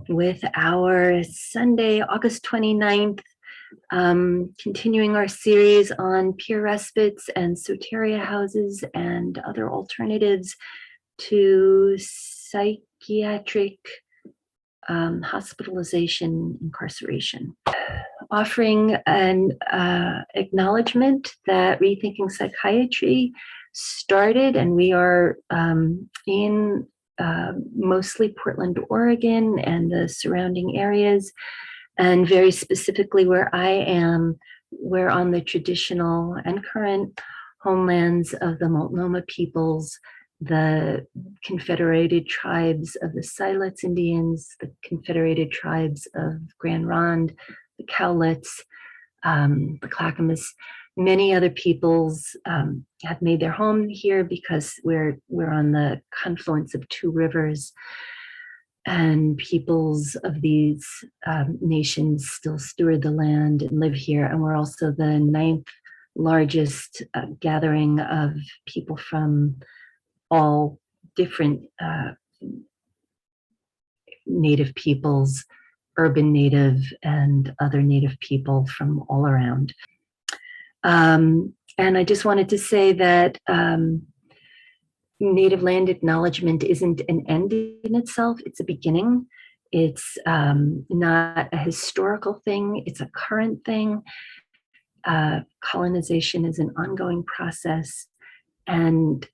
with our Sunday, August 29th, continuing our series on peer respites and soteria houses and other alternatives to psychiatric hospitalization, incarceration. Offering an acknowledgement that Rethinking Psychiatry started, and we are in mostly Portland, Oregon, and the surrounding areas, and very specifically where I am, we're on the traditional and current homelands of the Multnomah peoples, the Confederated Tribes of the Siletz Indians, the Confederated Tribes of Grand Ronde, the Cowlitz, the Clackamas. Many other peoples have made their home here because we're on the confluence of two rivers, and peoples of these nations still steward the land and live here. And we're also the ninth largest gathering of people from all different native peoples, urban native and other native people from all around. And I just wanted to say that native land acknowledgement isn't an end in itself, it's a beginning. It's not a historical thing, it's a current thing. Colonization is an ongoing process, and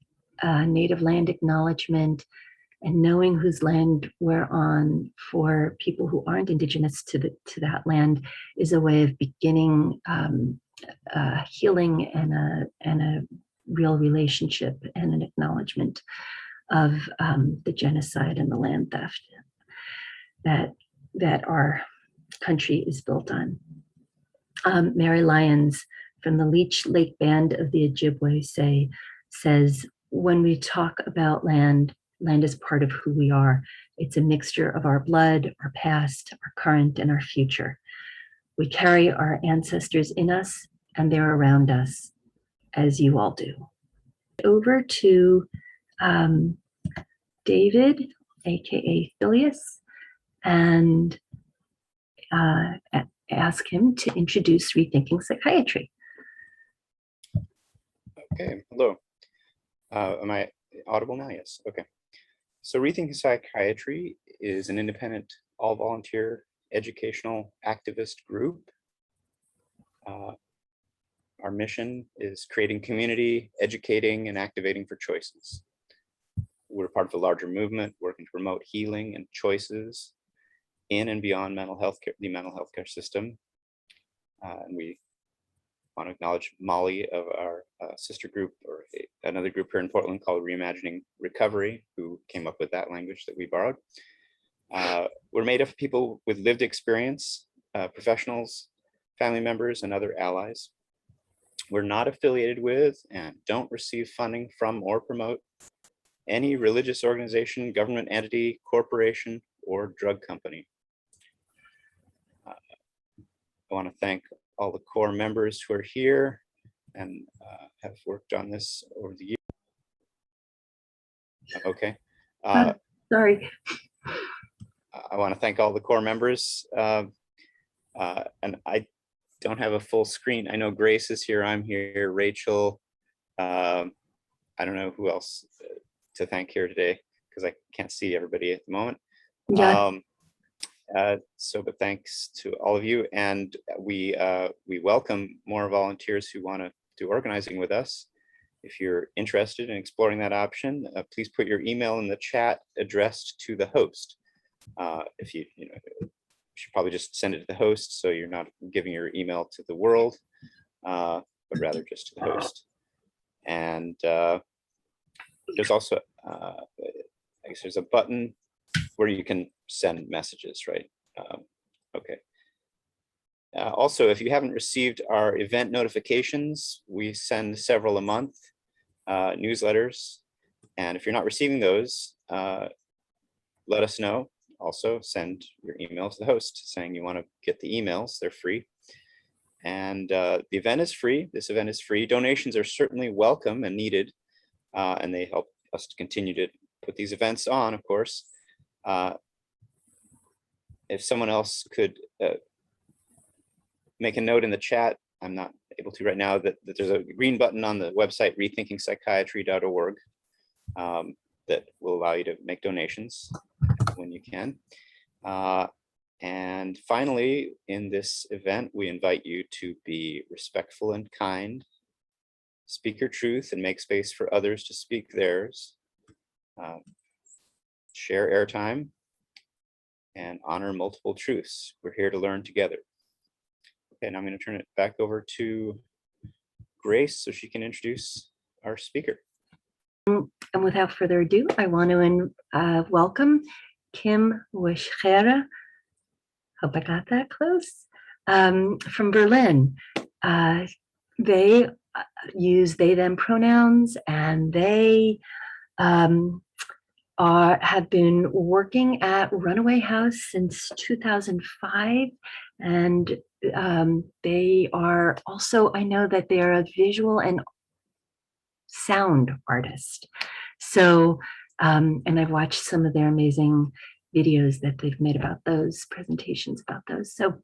native land acknowledgement and knowing whose land we're on for people who aren't indigenous to that land is a way of beginning healing and a real relationship and an acknowledgement of the genocide and the land theft that our country is built on. Mary Lyons from the Leech Lake Band of the Ojibwe says, when we talk about land is part of who we are. It's a mixture of our blood, our past, our current, and our future. We carry our ancestors in us, and they're around us, as you all do. Over to David, aka Phileas, and ask him to introduce Rethinking Psychiatry. Okay, hello. Am I audible now? Yes, okay. So Rethinking Psychiatry is an independent, all-volunteer, educational activist group. Our mission is creating community, educating, and activating for choices. We're part of a larger movement working to promote healing and choices in and beyond mental health care, the mental health care system. And we want to acknowledge Molly of our sister group, or another group here in Portland called Reimagining Recovery, who came up with that language that we borrowed. We're made up of people with lived experience, professionals, family members, and other allies. We're not affiliated with and don't receive funding from or promote any religious organization, government entity, corporation, or drug company. I want to thank all the core members who are here and have worked on this over the years. Okay. Sorry. I want to thank all the core members. And I don't have a full screen. I know Grace is here, I'm here, Rachel. I don't know who else to thank here today because I can't see everybody at the moment. Yeah. But thanks to all of you, and we welcome more volunteers who want to do organizing with us. If you're interested in exploring that option, please put your email in the chat addressed to the host. If you should probably just send it to the host, so you're not giving your email to the world, but rather just to the host. And there's also, I guess there's a button where you can send messages, right? Okay. Also, if you haven't received our event notifications, we send several a month, newsletters. And if you're not receiving those, let us know. Also, send your email to the host saying you want to get the emails. They're free. And the event is free. This event is free. Donations are certainly welcome and needed. And they help us to continue to put these events on, of course. if someone else could make a note in the chat, I'm not able to right now, that there's a green button on the website rethinkingpsychiatry.org that will allow you to make donations when you can. And finally, in this event, we invite you to be respectful and kind, speak your truth and make space for others to speak theirs, share airtime, and honor multiple truths. We're here to learn together. Okay, now I'm going to turn it back over to Grace so she can introduce our speaker. And without further ado, I want to welcome Kim Wichera. Hope I got that close. From Berlin. They use they, them pronouns, and they have been working at Runaway House since 2005. And they are also, I know that they're a visual and sound artist. So, and I've watched some of their amazing videos that they've made about those, presentations about those. So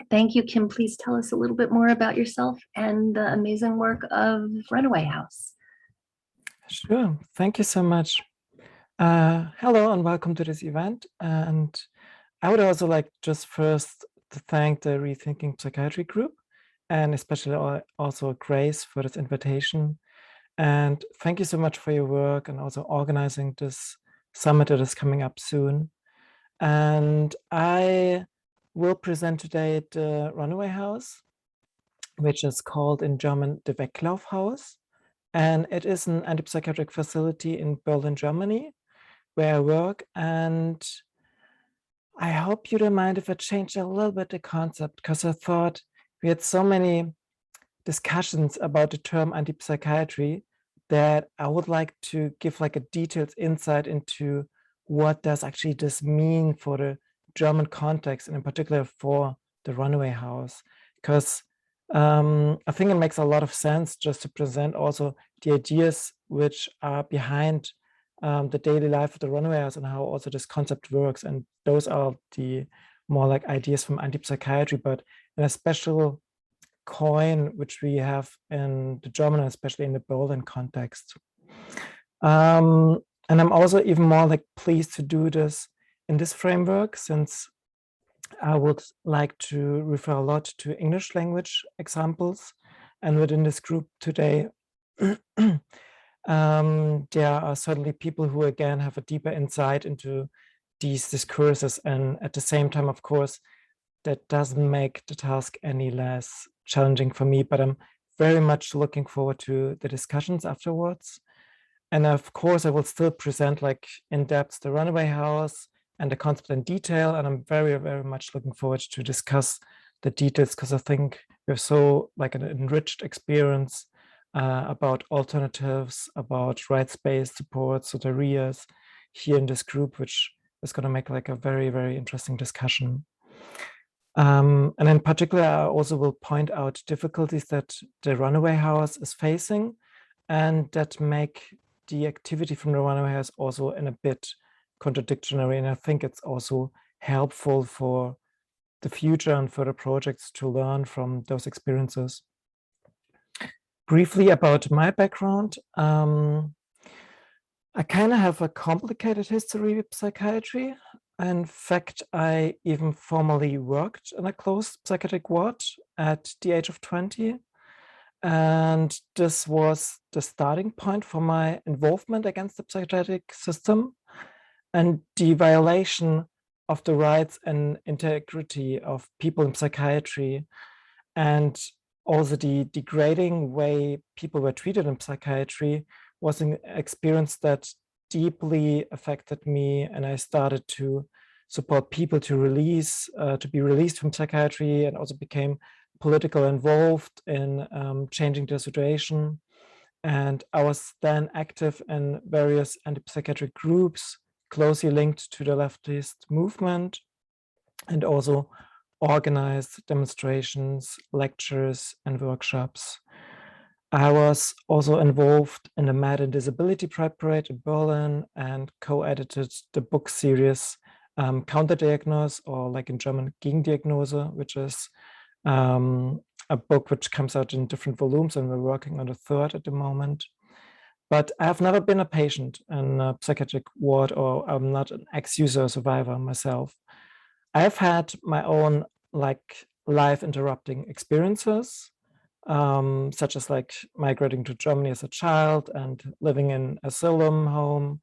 thank you, Kim. Please tell us a little bit more about yourself and the amazing work of Runaway House. Sure. Thank you so much. Hello and welcome to this event. And I would also like just first to thank the Rethinking Psychiatry group, and especially also Grace for this invitation. And thank you so much for your work and also organizing this summit that is coming up soon. And I will present today at the Runaway House, which is called in German the Weglaufhaus. And it is an antipsychiatric facility in Berlin, Germany, where I work. And I hope you don't mind if I change a little bit the concept, because I thought we had so many discussions about the term antipsychiatry that I would like to give like a detailed insight into what does actually this mean for the German context, and in particular for the Runaway House, because I think it makes a lot of sense just to present also the ideas which are behind the daily life of the Runaway House and how also this concept works. And those are the more like ideas from antipsychiatry, but in a special coin which we have in the German, especially in the Berlin context. And I'm also even more like pleased to do this in this framework, since I would like to refer a lot to English language examples. And within this group today, there are certainly people who again have a deeper insight into these discourses. And at the same time, of course, that doesn't make the task any less challenging for me, but I'm very much looking forward to the discussions afterwards. And of course, I will still present like in depth the Runaway House and the concept in detail. And I'm very, very much looking forward to discuss the details, because I think we have so like an enriched experience about alternatives, about rights-based support, soterias here in this group, which is going to make like a very, very interesting discussion. And in particular, I also will point out difficulties that the Runaway House is facing, and that make the activity from the Runaway House also in a bit contradictory. And I think it's also helpful for the future and for the projects to learn from those experiences. Briefly about my background, I kind of have a complicated history with psychiatry. In fact, I even formally worked in a closed psychiatric ward at the age of 20. And this was the starting point for my involvement against the psychiatric system and the violation of the rights and integrity of people in psychiatry, and also the degrading way people were treated in psychiatry was an experience that deeply affected me. And I started to support people to be released from psychiatry, and also became politically involved in changing the situation. And I was then active in various antipsychiatric groups closely linked to the leftist movement, and also organized demonstrations, lectures, and workshops. I was also involved in the Mad and Disability Pride Parade in Berlin, and co-edited the book series Counterdiagnose, or like in German, Gegendiagnose, which is a book which comes out in different volumes, and we're working on the third at the moment. But I've never been a patient in a psychiatric ward, or I'm not an ex-user survivor myself. I've had my own like life-interrupting experiences, such as like migrating to Germany as a child and living in asylum home,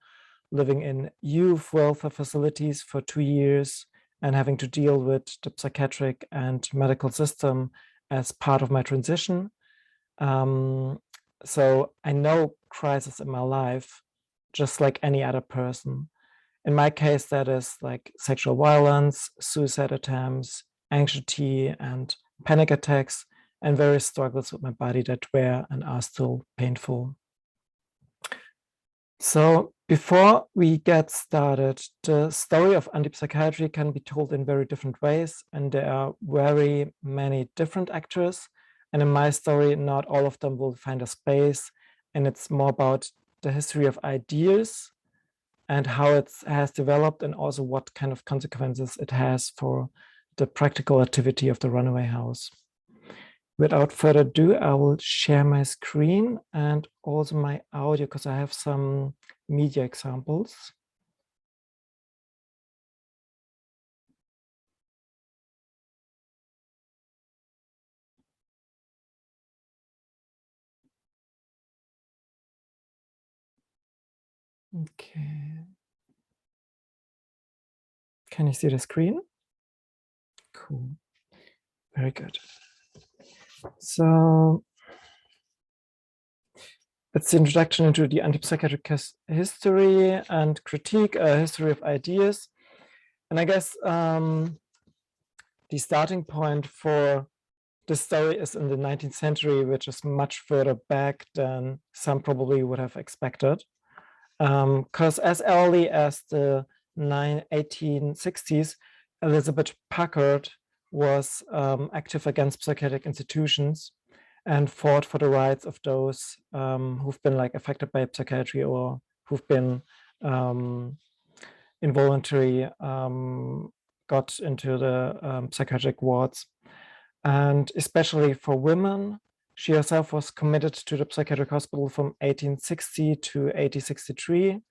living in youth welfare facilities for 2 years, and having to deal with the psychiatric and medical system as part of my transition. So I know crisis in my life just like any other person. In my case, that is like sexual violence, suicide attempts, anxiety, and panic attacks, and various struggles with my body that were and are still painful. So before we get started, the story of antipsychiatry can be told in very different ways, and there are very many different actors. And in my story, not all of them will find a space, and it's more about the history of ideas and how it has developed, and also what kind of consequences it has for the practical activity of the Runaway house. Without further ado, I will share my screen and also my audio, because I have some media examples. Okay. Can you see the screen? Cool. Very good. So that's the introduction into the antipsychiatric history and critique, a history of ideas. And I guess the starting point for the story is in the 19th century, which is much further back than some probably would have expected. Because as early as the 1860s, Elizabeth Packard was active against psychiatric institutions and fought for the rights of those who've been like affected by psychiatry, or who've been involuntarily got into the psychiatric wards. And especially for women, she herself was committed to the psychiatric hospital from 1860 to 1863.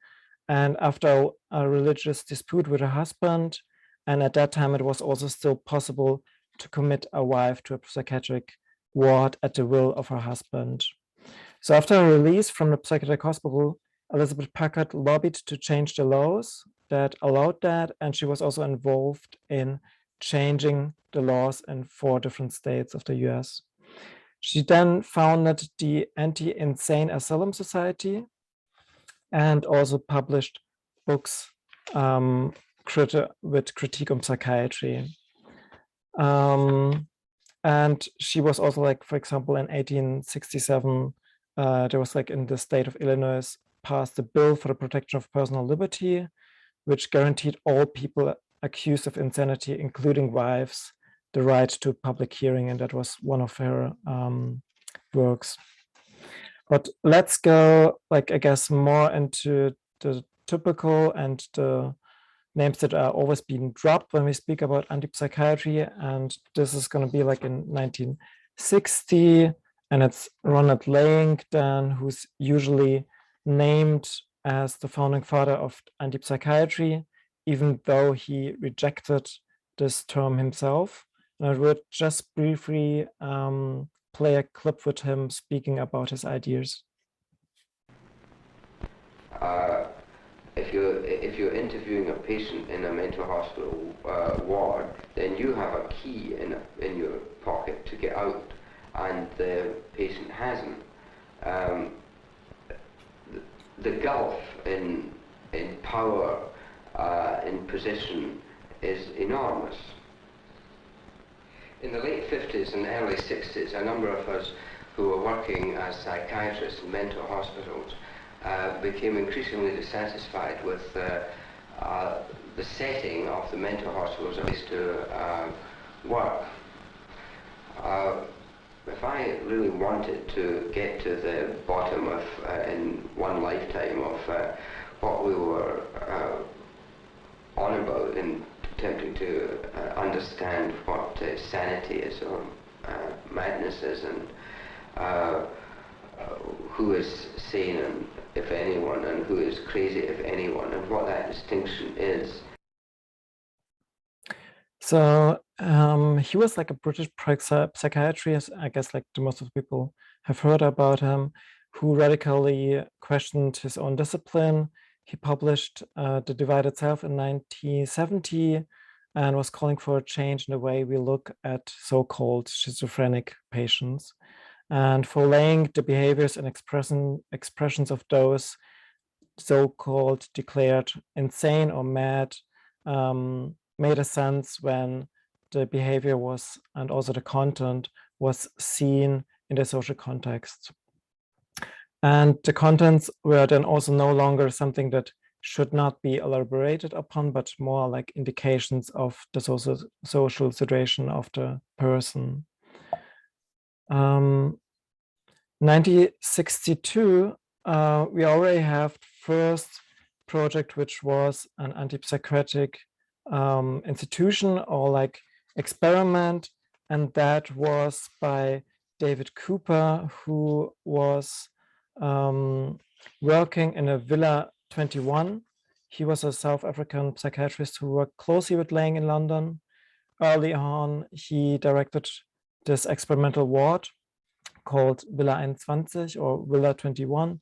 And after a religious dispute with her husband, and at that time it was also still possible to commit a wife to a psychiatric ward at the will of her husband. So after her release from the psychiatric hospital, Elizabeth Packard lobbied to change the laws that allowed that, and she was also involved in changing the laws in 4 different states of the US. She then founded the Anti-Insane Asylum Society and also published books with critique on psychiatry. And she was also like, for example, in 1867, there was like in the state of Illinois passed a bill for the protection of personal liberty, which guaranteed all people accused of insanity, including wives, the right to public hearing, and that was one of her works. But let's go, like, I guess, more into the typical and the names that are always being dropped when we speak about antipsychiatry. And this is going to be like in 1960, and it's Ronald Langdon, who's usually named as the founding father of antipsychiatry, even though he rejected this term himself. And I would just briefly play a clip with him speaking about his ideas. If you're interviewing a patient in a mental hospital ward, then you have a key in your pocket to get out, and the patient hasn't. The gulf in power, in position, is enormous. In the late 50s and early 60s, a number of us who were working as psychiatrists in mental hospitals became increasingly dissatisfied with the setting of the mental hospitals as to work. If I really wanted to get to the bottom of, in one lifetime, of what we were on about in attempting to understand what sanity is or madness is, and who is sane, and if anyone, and who is crazy, if anyone, and what that distinction is. So he was like a British psychiatrist, I guess, like most of the people have heard about him, who radically questioned his own discipline. He published The Divided Self in 1970 and was calling for a change in the way we look at so-called schizophrenic patients, and for laying the behaviors and expressions of those so-called declared insane or mad made a sense when the behavior was, and also the content was, seen in the social context. And the contents were then also no longer something that should not be elaborated upon, but more like indications of the social situation of the person. 1962, we already have first project, which was an anti-psychiatric institution or like experiment, and that was by David Cooper, who was working in a Villa 21. He was a South African psychiatrist who worked closely with Lang in London. Early on, he directed this experimental ward called Villa 21 or Villa 21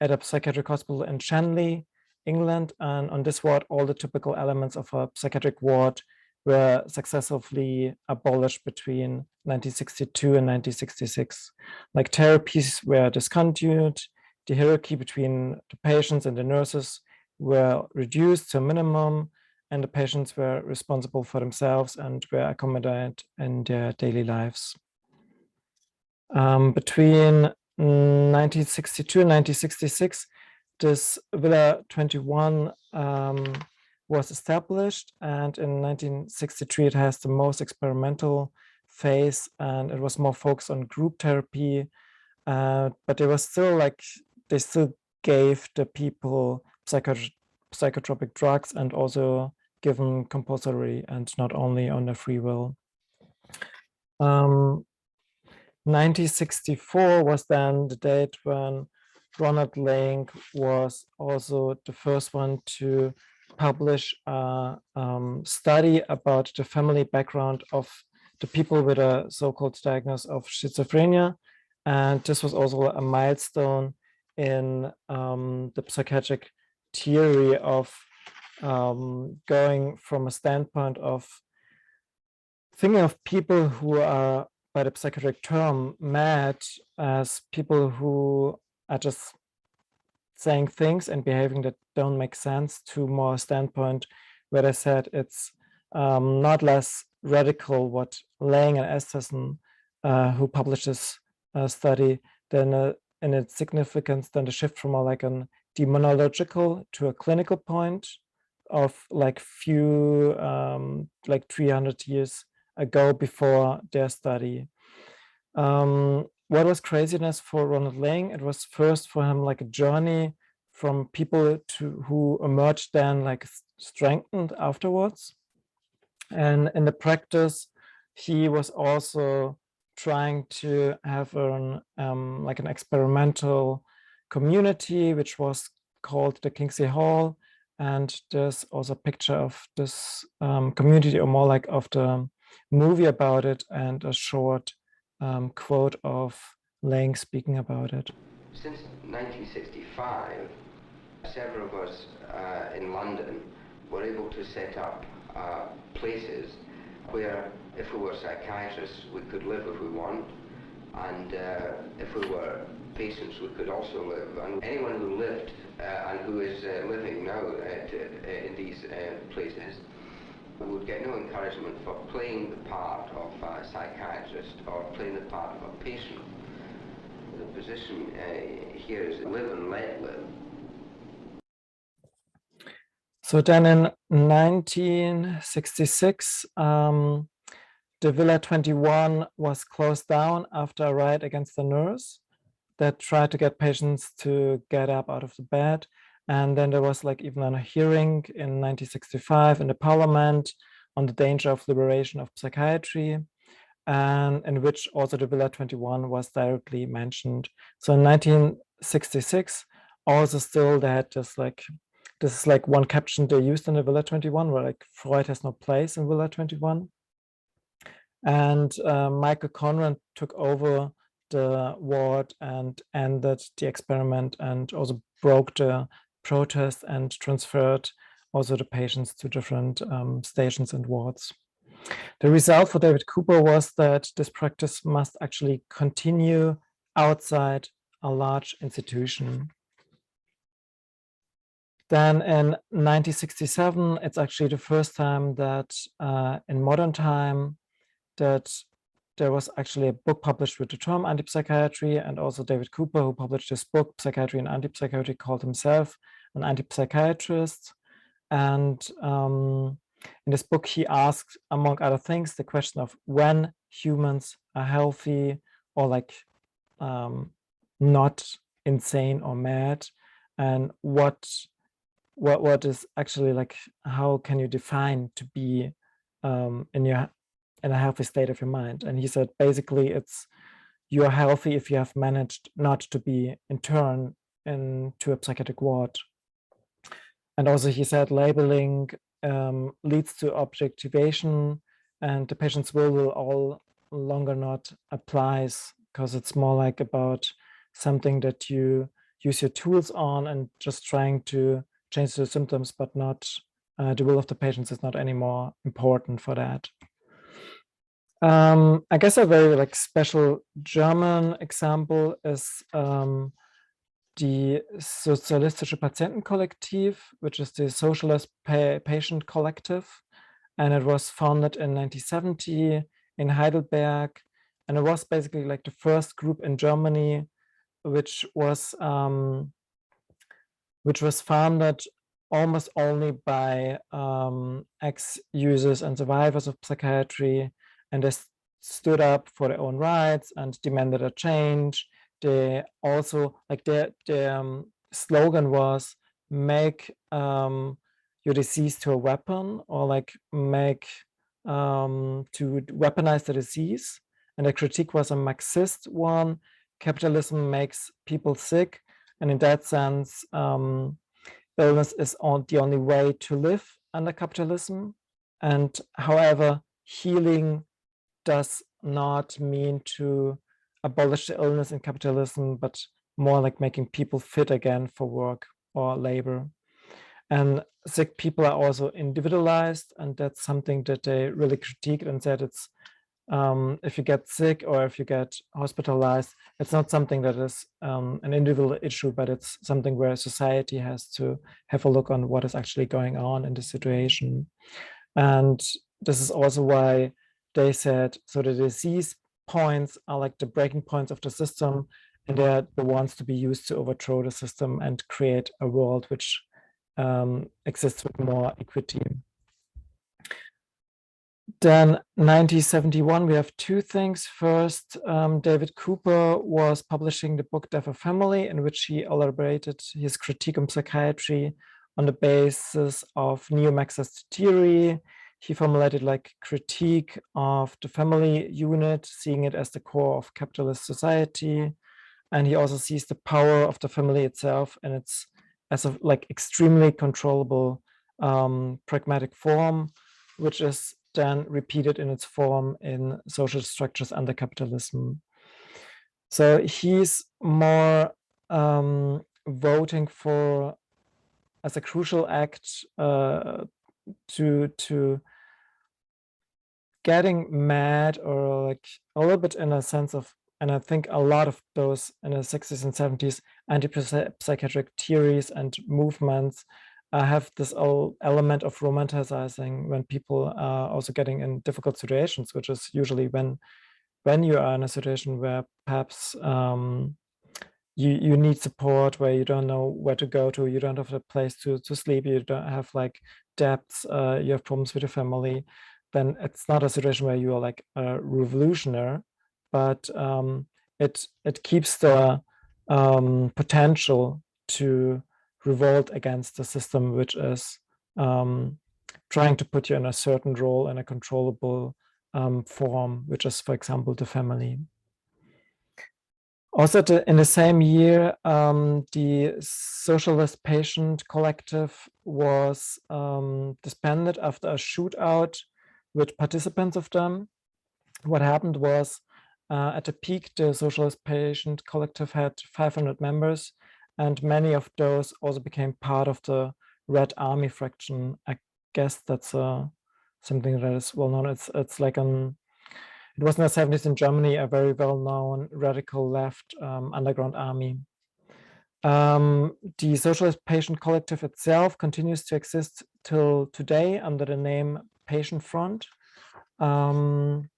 at a psychiatric hospital in Shanley, England. And on this ward, all the typical elements of a psychiatric ward were successfully abolished between 1962 and 1966. Like therapies were discontinued, the hierarchy between the patients and the nurses were reduced to a minimum, and the patients were responsible for themselves and were accommodated in their daily lives. Between 1962 and 1966, this Villa 21 was established, and in 1963 it has the most experimental phase, and it was more focused on group therapy, but it was still like they still gave the people psychotropic drugs and also given compulsory and not only on their free will. 1964 was then the date when Ronald Lang was also the first one to publish a study about the family background of the people with a so-called diagnosis of schizophrenia. And this was also a milestone in the psychiatric theory of going from a standpoint of thinking of people who are, by the psychiatric term, mad, as people who are just saying things and behaving that don't make sense, to more standpoint where I said it's not less radical what Lang and Esterson, who published this study, then in its significance, then the shift from more like a demonological to a clinical point of like few, like 300 years ago before their study. What was craziness for Ronald Lang? It was first for him like a journey from people who emerged then like strengthened afterwards. And in the practice, he was also trying to have an like an experimental community, which was called the Kingsley Hall. And there's also a picture of this community, or more like of the movie about it, and a short quote of Lang speaking about it. Since 1965, several of us in London were able to set up places where, if we were psychiatrists, we could live if we want, and if we were patients, we could also live. And anyone who lived and who is living now in these places would get no encouragement for playing the part of a psychiatrist or playing the part of a patient. The position here is live and let live. So then in 1966, the Villa 21 was closed down after a riot against the nurse that tried to get patients to get up out of the bed. And then there was like even a hearing in 1965 in the parliament on the danger of liberation of psychiatry, and in which also the Villa 21 was directly mentioned. So in 1966, also still they had this is like one caption they used in the Villa 21, where like Freud has no place in Villa 21. And Michael Conrad took over the ward and ended the experiment, and also broke the protest and transferred also the patients to different stations and wards. The result for David Cooper was that this practice must actually continue outside a large institution. Then in 1967, it's actually the first time that in modern time that there was actually a book published with the term anti-psychiatry, and also David Cooper, who published this book, Psychiatry and Anti-Psychiatry, called himself an anti-psychiatrist. And in this book, he asked, among other things, the question of when humans are healthy or like not insane or mad, and what is actually like, how can you define to be in a healthy state of your mind? And he said, basically, it's you are healthy if you have managed not to be interned into a psychiatric ward. And also he said labeling leads to objectivation, and the patient's will all longer not applies, because it's more like about something that you use your tools on and just trying to change the symptoms, but not the will of the patients is not anymore important for that. I guess a very like special German example is the Sozialistische Patientenkollektiv, which is the Socialist Patient Collective, and it was founded in 1970 in Heidelberg, and it was basically like the first group in Germany which was founded almost only by ex-users and survivors of psychiatry, and they stood up for their own rights and demanded a change. They also, like their slogan was, make your disease to a weapon, or like make to weaponize the disease. And the critique was a Marxist one: capitalism makes people sick, and in that sense, illness is the only way to live under capitalism. And however, healing does not mean to abolish the illness in capitalism, but more like making people fit again for work or labor. And sick people are also individualized, and that's something that they really critiqued and said it's if you get sick or if you get hospitalized, it's not something that is an individual issue, but it's something where society has to have a look on what is actually going on in the situation. And this is also why they said, so the disease points are like the breaking points of the system, and they're the ones to be used to overthrow the system and create a world which exists with more equity. Then 1971, we have two things. First, David Cooper was publishing the book Death of Family, in which he elaborated his critique on psychiatry on the basis of neo-Marxist theory. He formulated like critique of the family unit, seeing it as the core of capitalist society. And he also sees the power of the family itself, and it's as a like extremely controllable pragmatic form, which is then repeated in its form in social structures under capitalism. So he's more voting for, as a crucial act, to getting mad, or like a little bit in a sense of, and I think a lot of those in the 60s and 70s anti-psychiatric theories and movements have this element of romanticizing when people are also getting in difficult situations, which is usually when you are in a situation where perhaps you need support, where you don't know where to go to, you don't have a place to sleep, you don't have like debts, you have problems with your family. Then it's not a situation where you are like a revolutionary, but it keeps the potential to revolt against the system, which is trying to put you in a certain role in a controllable form, which is, for example, the family. Also, in the same year, the Socialist Patient Collective was disbanded after a shootout with participants of them. What happened was, at the peak, the Socialist Patient Collective had 500 members, and many of those also became part of the Red Army fraction. I guess that's something that is well known. It's like it was in the 70s in Germany, a very well-known radical left underground army. The Socialist Patient Collective itself continues to exist till today under the name Patient Front. Then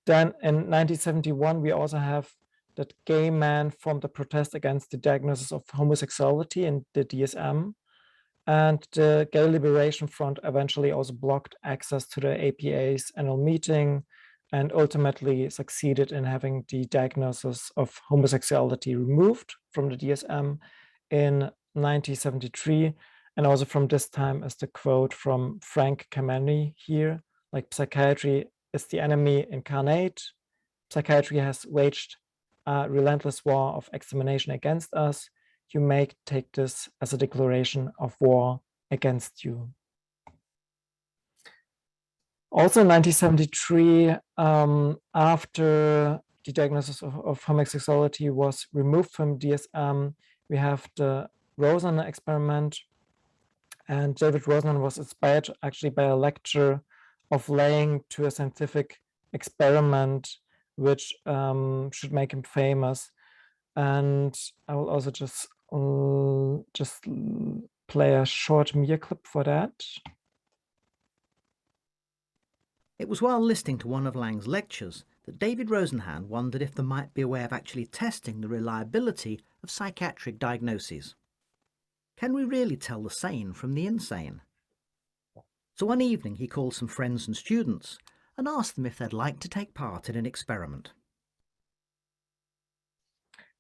in 1971, we also have that gay men formed a protest against the diagnosis of homosexuality in the DSM. And the Gay Liberation Front eventually also blocked access to the APA's annual meeting and ultimately succeeded in having the diagnosis of homosexuality removed from the DSM in 1973. And also from this time is the quote from Frank Kameny here, like, psychiatry is the enemy incarnate. Psychiatry has waged a relentless war of extermination against us. You may take this as a declaration of war against you. Also in 1973, after the diagnosis of homosexuality was removed from DSM, we have the Roseanne Experiment. And David Roseanne was inspired actually by a lecture of laying to a scientific experiment which should make him famous. And I will also just play a short media clip for that. It was while listening to one of Lang's lectures that David Rosenhan wondered if there might be a way of actually testing the reliability of psychiatric diagnoses. Can we really tell the sane from the insane? So one evening he called some friends and students and asked them if they'd like to take part in an experiment.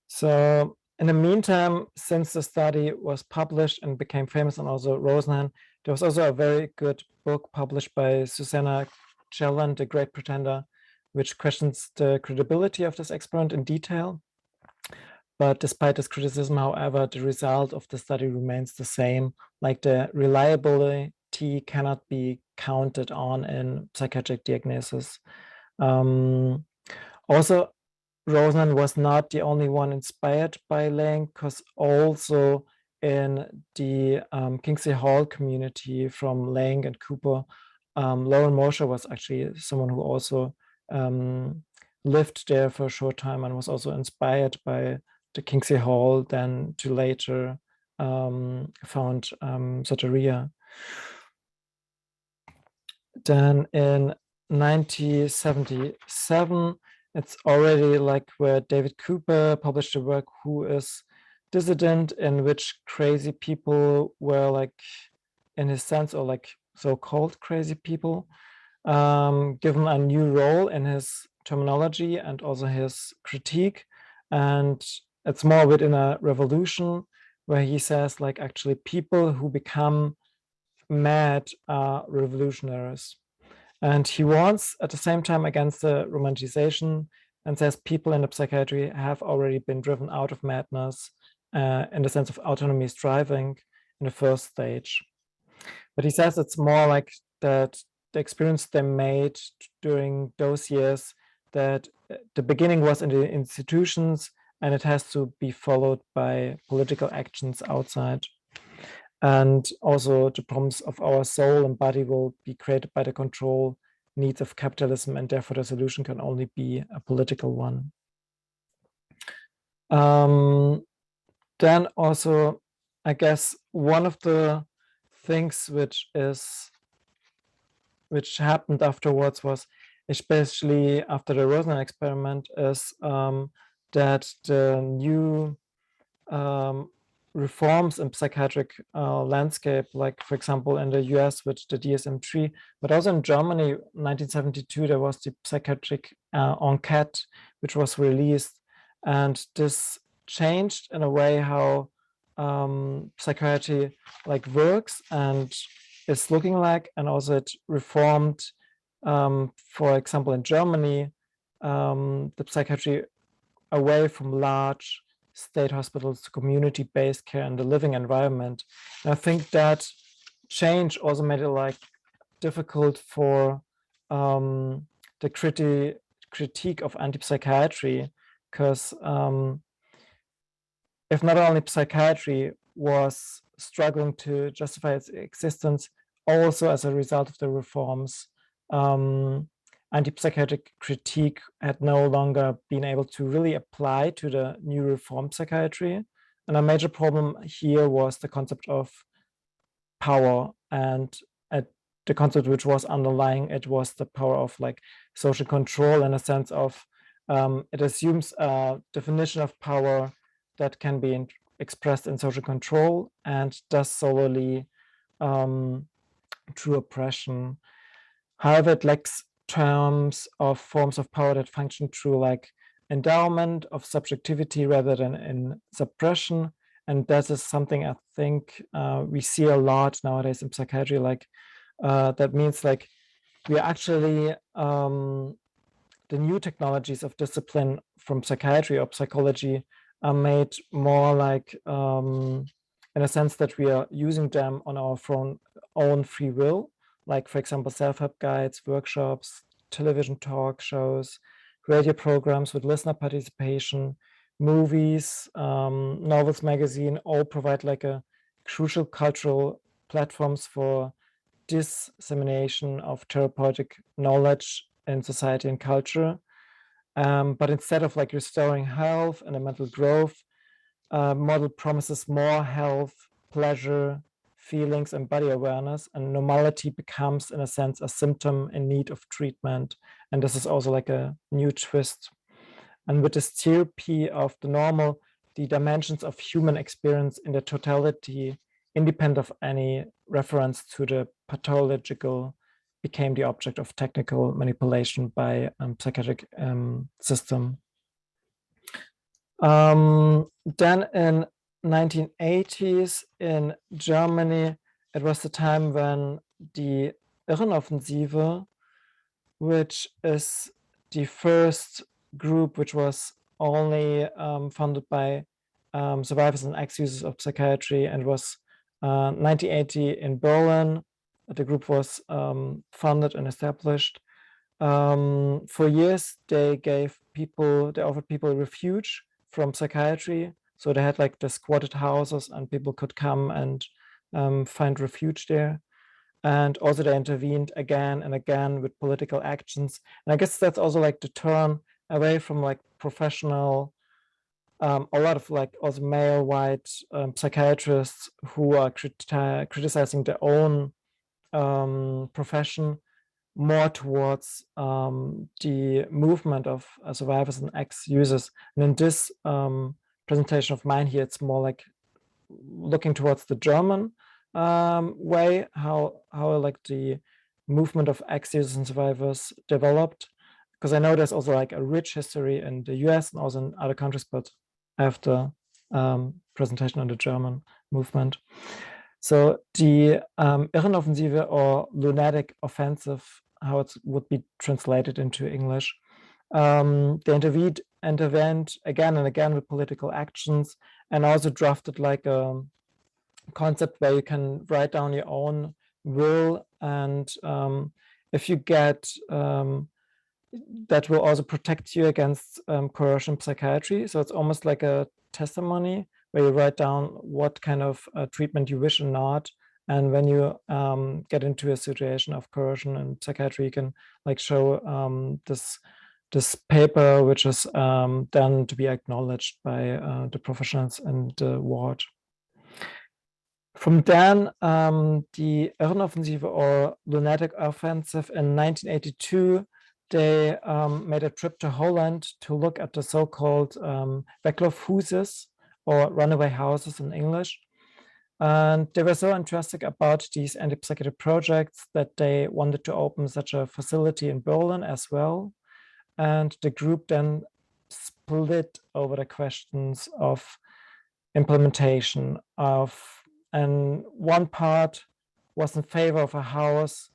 So in the meantime, since the study was published and became famous, and also Roseanne, there was also a very good book published by Susanna Chelland, The Great Pretender, which questions the credibility of this experiment in detail. But despite this criticism, however, the result of the study remains the same, like the reliability cannot be counted on in psychiatric diagnosis. Also, Roseanne was not the only one inspired by Lang, because also in the Kingsley Hall community from Lang and Cooper, Lauren Mosher was actually someone who also lived there for a short time and was also inspired by the Kingsley Hall, then to later found Soteria. Then in 1977, it's already like where David Cooper published a work, Who is Dissident, in which crazy people were, like, in his sense, or like so-called crazy people, given a new role in his terminology and also his critique. And it's more within a revolution where he says, like, actually people who become mad are revolutionaries. And he warns at the same time against the romanticization and says people in the psychiatry have already been driven out of madness in the sense of autonomy striving in the first stage. But he says it's more like that the experience they made during those years, that the beginning was in the institutions and it has to be followed by political actions outside. And also the problems of our soul and body will be created by the control needs of capitalism, and therefore the solution can only be a political one. Then also, I guess one of the things which happened afterwards was, especially after the Roseanne experiment, is that the new reforms in psychiatric landscape, like for example in the US with the DSM-3, but also in Germany, 1972, there was the psychiatric enquete, which was released, and this changed in a way how psychiatry like works and is looking like, and also it reformed, for example, in Germany, the psychiatry away from large state hospitals to community-based care and the living environment. And I think that change also made it like difficult for the critique of anti-psychiatry, because if not only psychiatry was struggling to justify its existence, also as a result of the reforms, anti-psychiatric critique had no longer been able to really apply to the new reform psychiatry. And a major problem here was the concept of power, and the concept which was underlying it was the power of like social control, in a sense of it assumes a definition of power that can be expressed in social control, and thus solely through oppression. However, it lacks terms of forms of power that function through like endowment of subjectivity rather than in suppression. And that is something I think we see a lot nowadays in psychiatry. Like that means like we are actually the new technologies of discipline from psychiatry or psychology are made more like in a sense that we are using them on our own free will, like for example self-help guides, workshops, television talk shows, radio programs with listener participation, movies, novels, magazine, all provide like a crucial cultural platforms for dissemination of therapeutic knowledge in society and culture. But instead of like restoring health and a mental growth, model promises more health, pleasure, feelings, and body awareness, and normality becomes, in a sense, a symptom in need of treatment. And this is also like a new twist. And with this therapy of the normal, the dimensions of human experience in their totality, independent of any reference to the pathological, became the object of technical manipulation by psychiatric system. Then in 1980s in Germany, it was the time when the Irrenoffensive, which is the first group which was only funded by survivors and ex-users of psychiatry, and was 1980 in Berlin. The group was funded and established. For years, they offered people refuge from psychiatry. So they had like the squatted houses, and people could come and find refuge there. And also they intervened again and again with political actions. And I guess that's also like the turn away from like professional, a lot of like also male white psychiatrists who are criticizing their own profession, more towards the movement of survivors and ex-users. And in this presentation of mine here, it's more like looking towards the German way, how like the movement of ex-users and survivors developed. Because I know there's also like a rich history in the US and also in other countries, but I have the presentation on the German movement. So the Irrenoffensive, or lunatic offensive, how it would be translated into English, they intervened again and again with political actions, and also drafted like a concept where you can write down your own will, and if you get that will also protect you against coercion psychiatry. So it's almost like a testimony where you write down what kind of treatment you wish or not. And when you get into a situation of coercion in psychiatry, you can like show this paper, which is then to be acknowledged by the professionals in the ward. From then, the Irrenoffensive, or lunatic offensive, in 1982, they made a trip to Holland to look at the so-called Weglaufhuizen, or runaway houses in English. And they were so enthusiastic about these anti-psychiatric projects that they wanted to open such a facility in Berlin as well. And the group then split over the questions of implementation of, and one part was in favor of a house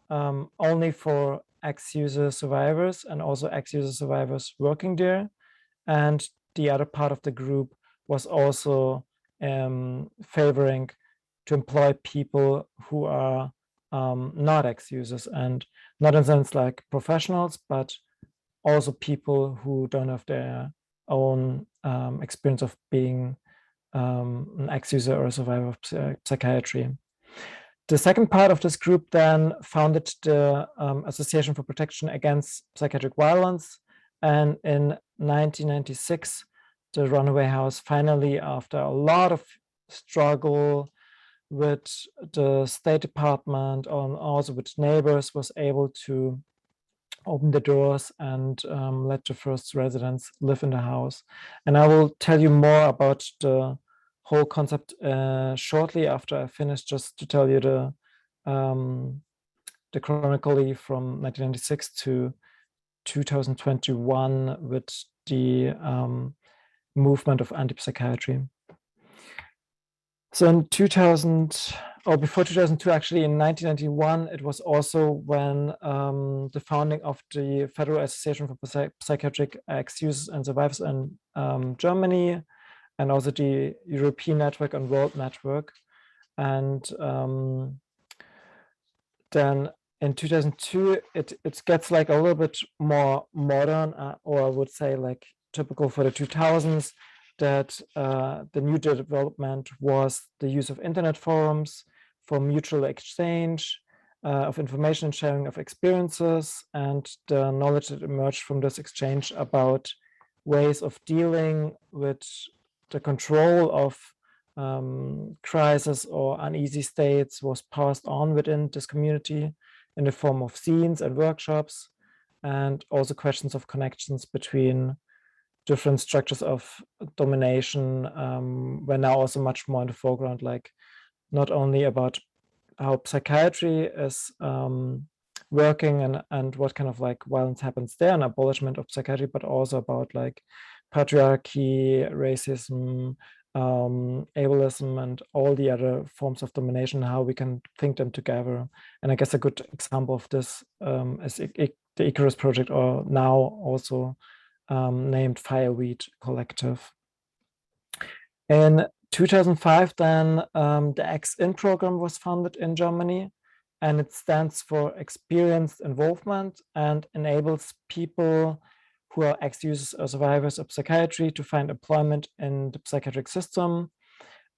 only for ex-user survivors and also ex-user survivors working there. And the other part of the group was also favoring to employ people who are not ex-users, and not in the sense like professionals, but also people who don't have their own experience of being an ex-user or a survivor of psychiatry. The second part of this group then founded the Association for Protection Against Psychiatric Violence. And in 1996, the Runaway House finally, after a lot of struggle with the State Department and also with neighbors, was able to open the doors and let the first residents live in the house. And I will tell you more about the whole concept shortly after I finish, just to tell you the chronology from 1996 to 2021 with the movement of anti-psychiatry. So in before 2002, actually in 1991, it was also when the founding of the Federal Association for Psychiatric Ex-Users and Survivors in Germany, and also the European Network and World Network. And then in 2002, it gets like a little bit more modern, or I would say like typical for the 2000s, that the new development was the use of internet forums for mutual exchange of information and sharing of experiences, and the knowledge that emerged from this exchange about ways of dealing with the control of crisis or uneasy states was passed on within this community in the form of scenes and workshops, and also questions of connections between different structures of domination were now also much more in the foreground, like not only about how psychiatry is working and what kind of like violence happens there and abolishment of psychiatry, but also about like patriarchy, racism, ableism, and all the other forms of domination, how we can think them together. And I guess a good example of this is the Icarus Project, or now also named Fireweed Collective. In 2005, then the X-In program was founded in Germany, and it stands for Experienced Involvement and enables people who are ex-users or survivors of psychiatry to find employment in the psychiatric system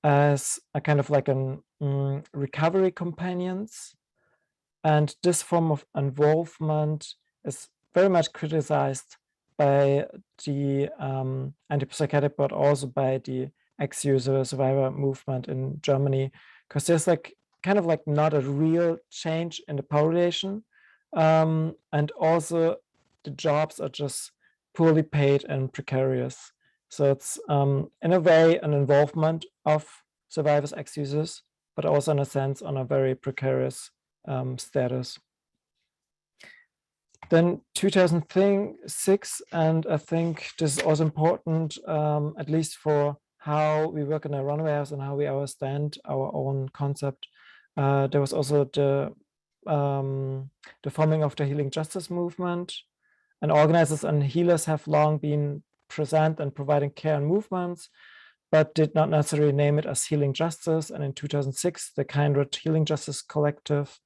as a kind of like an recovery companions. And this form of involvement is very much criticized by the anti-psychiatric, but also by the ex-user survivor movement in Germany, because there's like kind of like not a real change in the power relation, and also the jobs are just poorly paid and precarious. So it's in a way an involvement of survivors, ex-users, but also in a sense on a very precarious status. Then 2006, and I think this is also important, at least for how we work in a Runaway House and how we understand our own concept. There was also the forming of the Healing Justice movement, and organizers and healers have long been present and providing care and movements, but did not necessarily name it as Healing Justice. And in 2006, the Kindred Healing Justice Collective,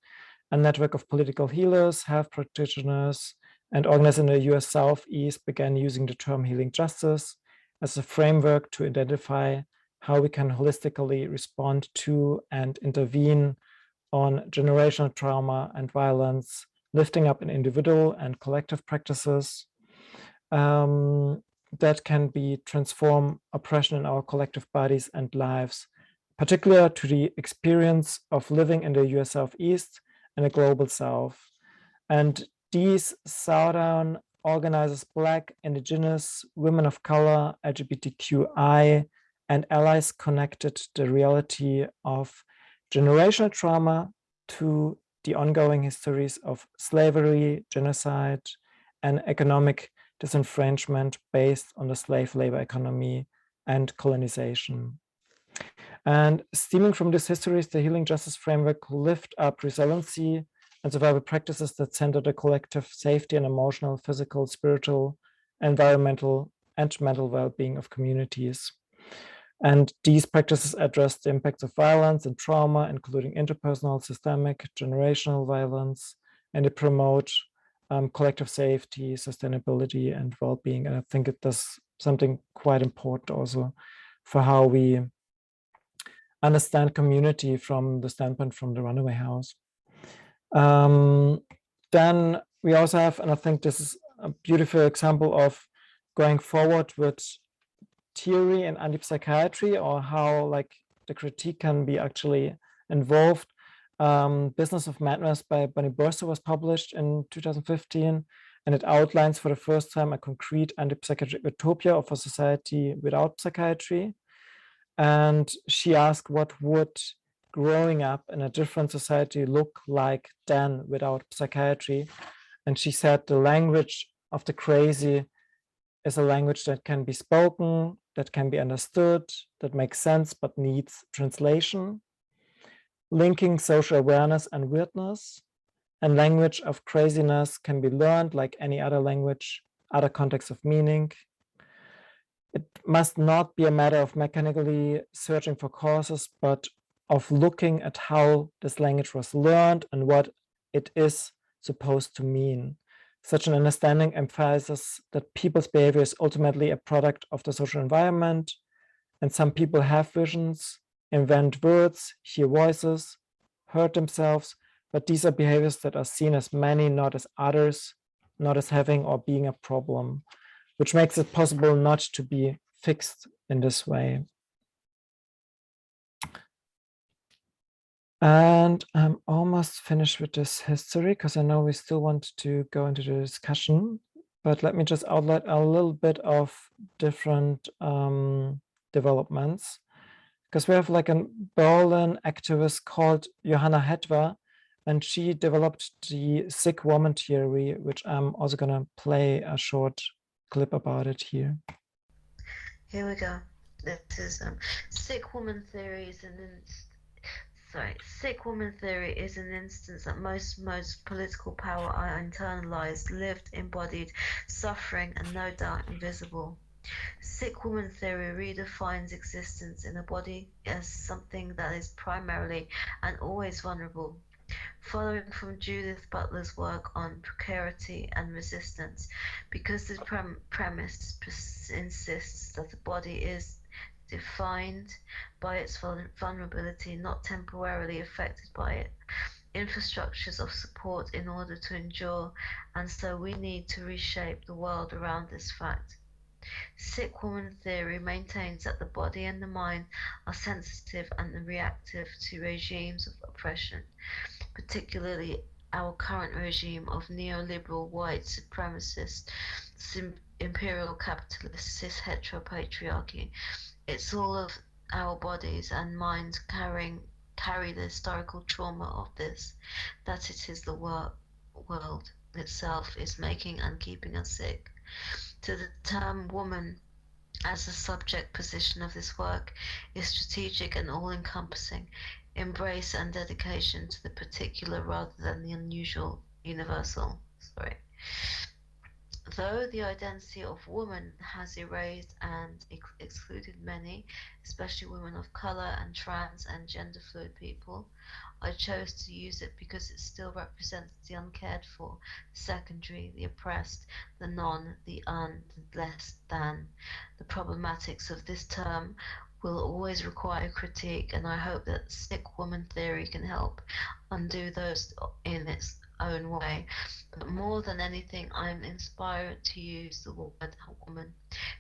a network of political healers, health practitioners, and organizers in the US Southeast began using the term healing justice as a framework to identify how we can holistically respond to and intervene on generational trauma and violence, lifting up in individual and collective practices that can be transform oppression in our collective bodies and lives, particular to the experience of living in the US Southeast and the global South. And these Southern organizers, Black, Indigenous, women of color, LGBTQI, and allies connected the reality of generational trauma to the ongoing histories of slavery, genocide, and economic disenfranchisement based on the slave labor economy and colonization. And stemming from these histories, the healing justice framework lift up resiliency and survival practices that center the collective safety and emotional, physical, spiritual, environmental, and mental well-being of communities. And these practices address the impacts of violence and trauma, including interpersonal, systemic, generational violence, and they promote collective safety, sustainability, and well-being. And I think it does something quite important also for how we understand community from the standpoint from the Runaway House. Then we also have, and I think this is a beautiful example of going forward with theory and anti-psychiatry, or how like the critique can be actually involved. Business of Madness by Bursa was published in 2015, and it outlines for the first time a concrete anti-psychiatric utopia of a society without psychiatry. And she asked, what would growing up in a different society look like then without psychiatry? And she said the language of the crazy is a language that can be spoken, that can be understood, that makes sense, but needs translation. Linking social awareness and weirdness, and language of craziness can be learned like any other language, other contexts of meaning. It must not be a matter of mechanically searching for causes, but of looking at how this language was learned and what it is supposed to mean. Such an understanding emphasizes that people's behavior is ultimately a product of the social environment, and some people have visions, invent words, hear voices, hurt themselves, but these are behaviors that are seen as many, not as others, not as having or being a problem, which makes it possible not to be fixed in this way. And I'm almost finished with this history because I know we still want to go into the discussion, but let me just outline a little bit of different developments, because we have like a Berlin activist called Johanna Hetwer, and she developed the sick woman theory, which I'm also gonna play a short clip about it here. Here we go. This is sick woman theory is sick woman theory is an instance that most political power are internalized, lived, embodied, suffering, and no doubt invisible. Sick woman theory redefines existence in a body as something that is primarily and always vulnerable. Following from Judith Butler's work on precarity and resistance, because the premise insists that the body is defined by its vulnerability, not temporarily affected by it. Infrastructures of support in order to endure, and so we need to reshape the world around this fact. Sick woman theory maintains that the body and the mind are sensitive and reactive to regimes of oppression, particularly our current regime of neoliberal white supremacist imperial capitalist cis heteropatriarchy. It's all of our bodies and minds carry the historical trauma of this, that it is the world itself is making and keeping us sick. To the term woman as the subject position of this work is strategic and all-encompassing, embrace and dedication to the particular rather than the unusual, universal. Though the identity of woman has erased and excluded many, especially women of color and trans and gender fluid people, I chose to use it because it still represents the uncared for, the secondary, the oppressed, the non, the the less than. The problematics of this term will always require critique, and I hope that sick woman theory can help undo those in its own way. But more than anything, I'm inspired to use the word woman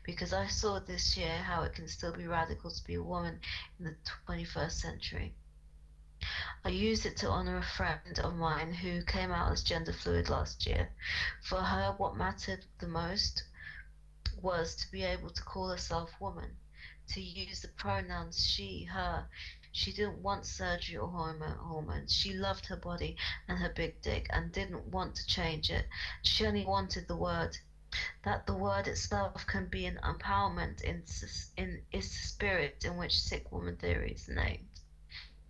because I saw this year how it can still be radical to be a woman in the 21st century. I used it to honor a friend of mine who came out as gender fluid last year. For her, what mattered the most was to be able to call herself woman, to use the pronouns she, her. She didn't want surgery or hormones. She loved her body and her big dick and didn't want to change it. She only wanted the word that the word itself can be an empowerment in its spirit in which sick woman theory is named.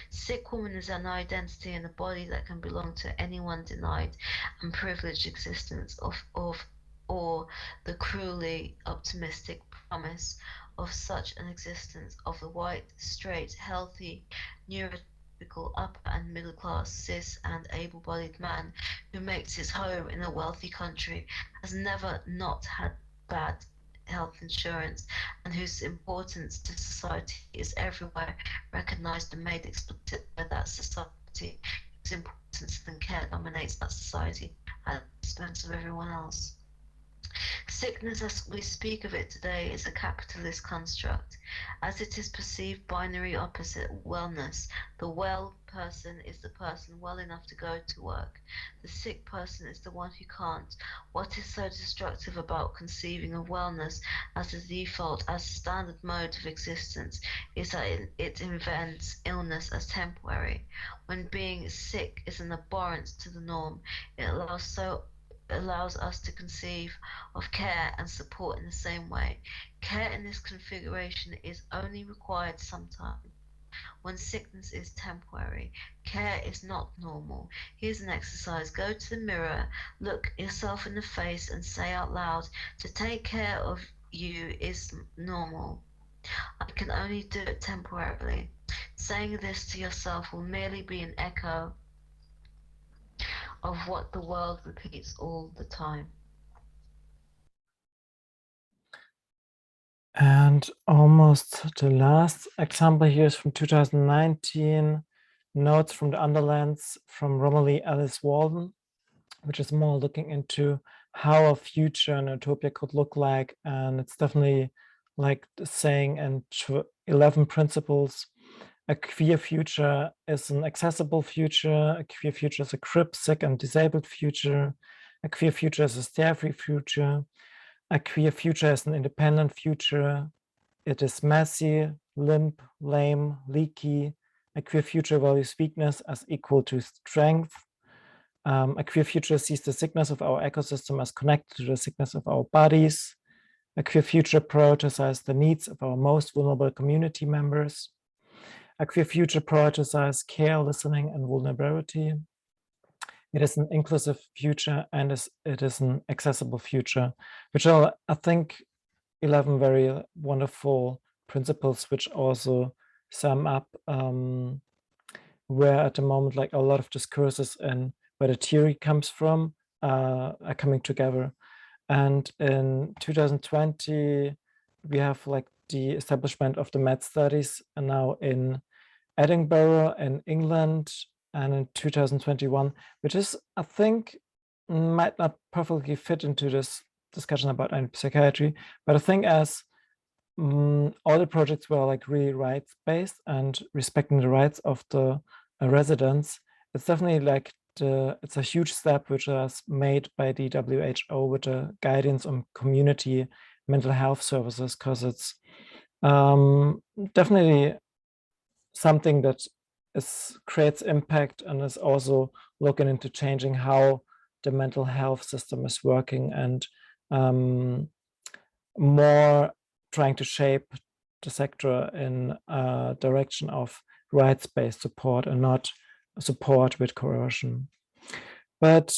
Sick woman is an identity in a body that can belong to anyone denied and privileged existence of or the cruelly optimistic promise of such an existence of the white, straight, healthy, neurotypical upper and middle class, cis and able-bodied man who makes his home in a wealthy country, has never not had bad health insurance, and whose importance to society is everywhere recognized and made explicit by that society, whose importance and care dominates that society at the expense of everyone else. Sickness, as we speak of it today, is a capitalist construct. As it is perceived binary opposite wellness, the well person is the person well enough to go to work. The sick person is the one who can't. What is so destructive about conceiving of wellness as a default, as a standard mode of existence, is that it invents illness as temporary. When being sick is an abhorrence to the norm, it allows us to conceive of care and support in the same way. Care in this configuration is only required sometimes. When sickness is temporary, care is not normal. Here's an exercise. Go to the mirror, look yourself in the face and say out loud, to take care of you is normal. I can only do it temporarily. Saying this to yourself will merely be an echo of what the world repeats all the time. And almost the last example here is from 2019, Notes from the Underlands from Romilly Alice Walden, which is more looking into how a future and utopia could look like. And it's definitely like saying in 11 principles, a queer future is an accessible future, a queer future is a crip, sick and disabled future, a queer future is a stare-free future, a queer future is an independent future, it is messy, limp, lame, leaky, a queer future values weakness as equal to strength, a queer future sees the sickness of our ecosystem as connected to the sickness of our bodies, a queer future prioritizes the needs of our most vulnerable community members, a queer future prioritizes care, listening, and vulnerability. It is an inclusive future and it is an accessible future, which are, I think, 11 very wonderful principles, which also sum up where at the moment, like a lot of discourses and where the theory comes from are coming together. And in 2020, we have like the establishment of the Med Studies and now in Edinburgh in England, and in 2021, which is, I think, might not perfectly fit into this discussion about psychiatry, but I think as all the projects were like really rights-based and respecting the rights of the residents, it's definitely like it's a huge step which was made by the WHO with the guidance on community mental health services, because it's definitely something that creates impact and is also looking into changing how the mental health system is working and more trying to shape the sector in a direction of rights-based support and not support with coercion. But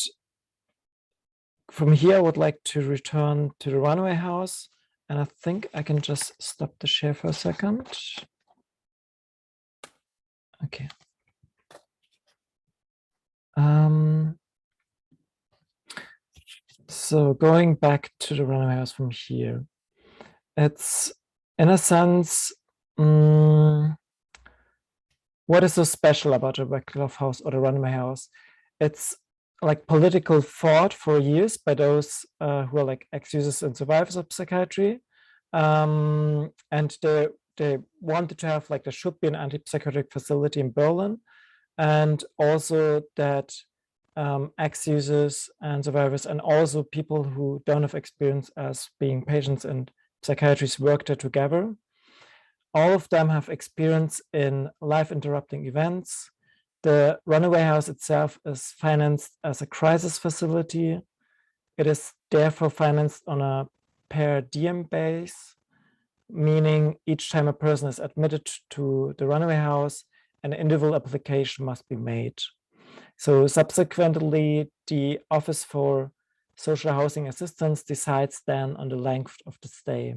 from here, I would like to return to the Runaway house, and I think I can just stop the share for a second. Okay. So going back to the Runaway house from here, it's in a sense, what is so special about the Wycliffe house or the Runaway house? It's like political thought for years by those who are like ex-users and survivors of psychiatry, and they wanted to have like there should be an anti-psychotic facility in Berlin, and also that ex-users and survivors and also people who don't have experience as being patients and psychiatrists work there together. All of them have experience in life-interrupting events. The Runaway house itself is financed as a crisis facility. it is therefore financed on a per diem base, meaning each time a person is admitted to the Runaway house, an individual application must be made. So subsequently, the Office for Social Housing Assistance decides then on the length of the stay.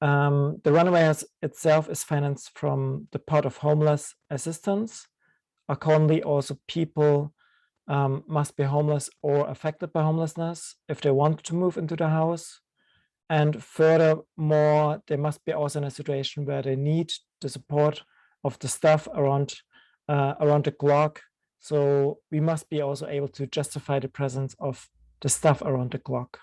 The Runaway house itself is financed from the pot of homeless assistance. Accordingly, also people must be homeless or affected by homelessness if they want to move into the house. And furthermore, they must be also in a situation where they need the support of the staff around the clock. So we must be also able to justify the presence of the staff around the clock.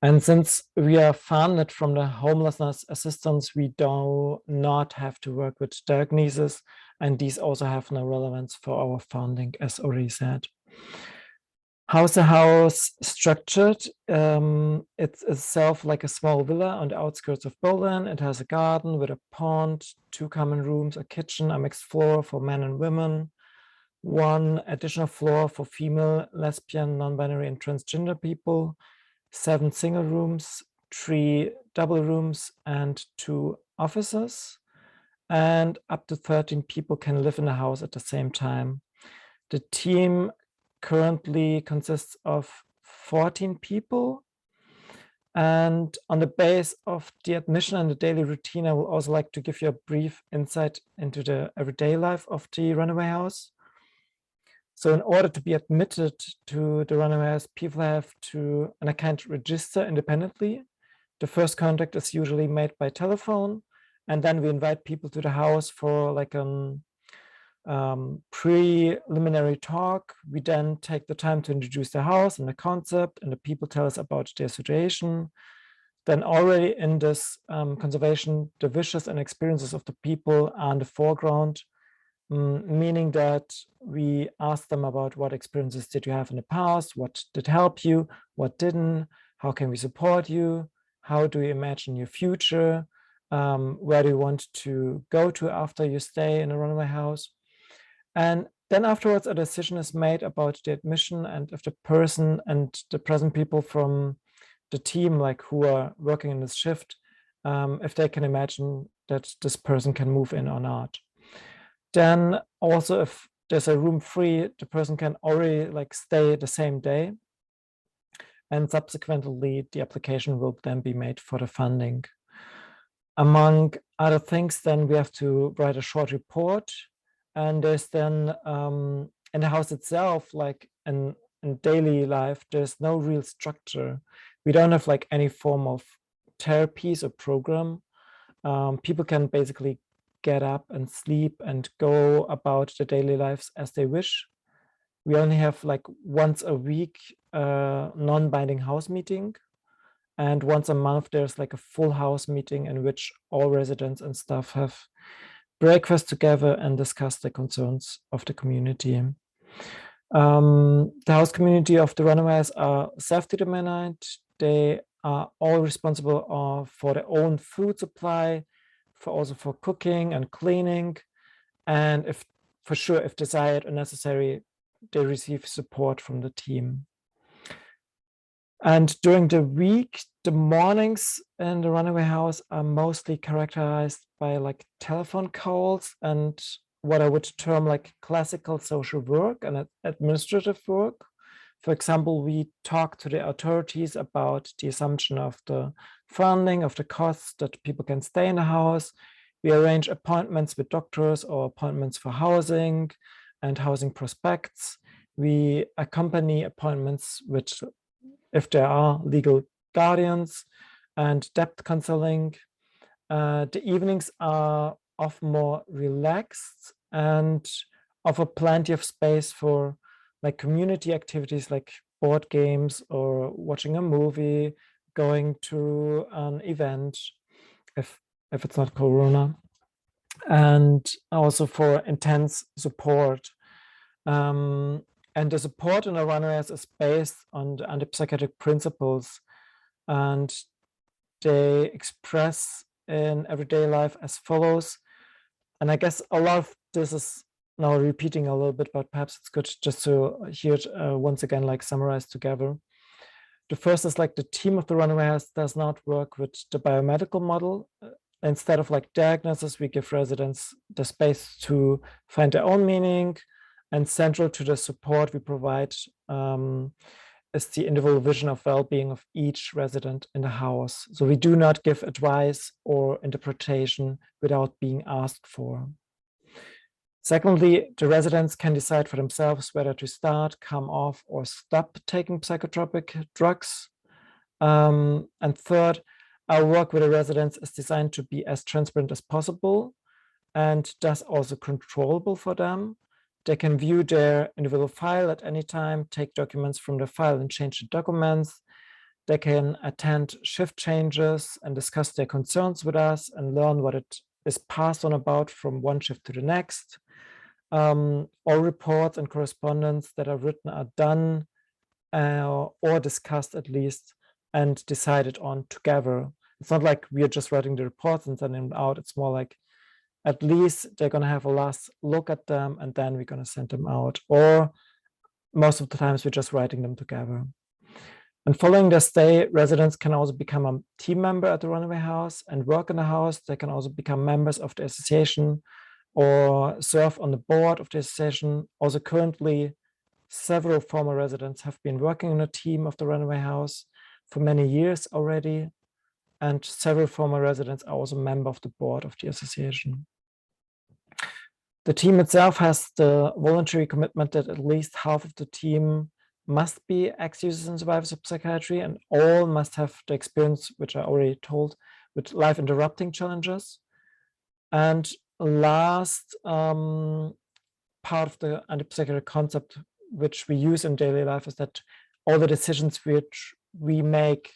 And since we are funded from the homelessness assistance, we do not have to work with diagnosis, and these also have no relevance for our funding, as already said. How's the house structured? It's itself like a small villa on the outskirts of Berlin. It has a garden with a pond, 2 common rooms, a kitchen, a mixed floor for men and women, 1 additional floor for female, lesbian, non-binary, and transgender people, 7 single rooms, 3 double rooms, and 2 offices. And up to 13 people can live in the house at the same time. The team currently consists of 14 people. And on the base of the admission and the daily routine, I will also like to give you a brief insight into the everyday life of the Runaway house. So in order to be admitted to the Runaway house, people have to, and I can't register independently. The first contact is usually made by telephone, and then we invite people to the house for like a preliminary talk. We then take the time to introduce the house and the concept, and the people tell us about their situation. Then already in this conservation, the wishes and experiences of the people are in the foreground, meaning that we ask them about what experiences did you have in the past, what did help you, what didn't, how can we support you, how do you imagine your future, where do you want to go to after you stay in a Runaway house. And then afterwards, a decision is made about the admission, and if the person and the present people from the team, like who are working in this shift, if they can imagine that this person can move in or not. Then also, if there's a room free, the person can already like stay the same day. And subsequently, the application will then be made for the funding. Among other things, then we have to write a short report. And there's then in the house itself, like in daily life, there's no real structure. We don't have like any form of therapies or program. People can basically get up and sleep and go about their daily lives as they wish. We only have like once a week non-binding house meeting. And once a month, there's like a full house meeting in which all residents and staff have breakfast together and discuss the concerns of the community. The house community of the Runaways are self-determined. They are all responsible for their own food supply, also for cooking and cleaning. And if desired or necessary, they receive support from the team. And during the week, the mornings in the Runaway house are mostly characterized by like telephone calls and what I would term like classical social work and administrative work. For example, we talk to the authorities about the assumption of the funding, of the costs that people can stay in the house. We arrange appointments with doctors or appointments for housing and housing prospects. We accompany appointments with, if there are, legal guardians and debt counseling. The evenings are often more relaxed and offer plenty of space for like community activities like board games or watching a movie, going to an event if it's not Corona, and also for intense support. And the support in the Runaways is based on the anti-psychiatric principles, and they express in everyday life as follows. And I guess a lot of this is now repeating a little bit, but perhaps it's good just to hear it once again, like summarized together. The first is like the team of the Runaway House does not work with the biomedical model. Instead of like diagnosis, we give residents the space to find their own meaning, and central to the support we provide is the individual vision of well-being of each resident in the house. So we do not give advice or interpretation without being asked for. Secondly, the residents can decide for themselves whether to start, come off, or stop taking psychotropic drugs. And third, our work with the residents is designed to be as transparent as possible and thus also controllable for them. They can view their individual file at any time, take documents from the file and change the documents. They can attend shift changes and discuss their concerns with us and learn what it is passed on about from one shift to the next. All reports and correspondence that are written are done or discussed at least and decided on together. It's not like we are just writing the reports and sending them out. It's more like at least they're going to have a last look at them and then we're going to send them out. Or most of the times we're just writing them together. And following their stay, residents can also become a team member at the Runaway House and work in the house. They can also become members of the association or serve on the board of the association. Also currently, several former residents have been working in a team of the Runaway House for many years already. And several former residents are also a member of the board of the association. The team itself has the voluntary commitment that at least half of the team must be ex-users and survivors of psychiatry, and all must have the experience, which I already told, with life-interrupting challenges. And last part of the antipsychotic concept, which we use in daily life, is that all the decisions which we make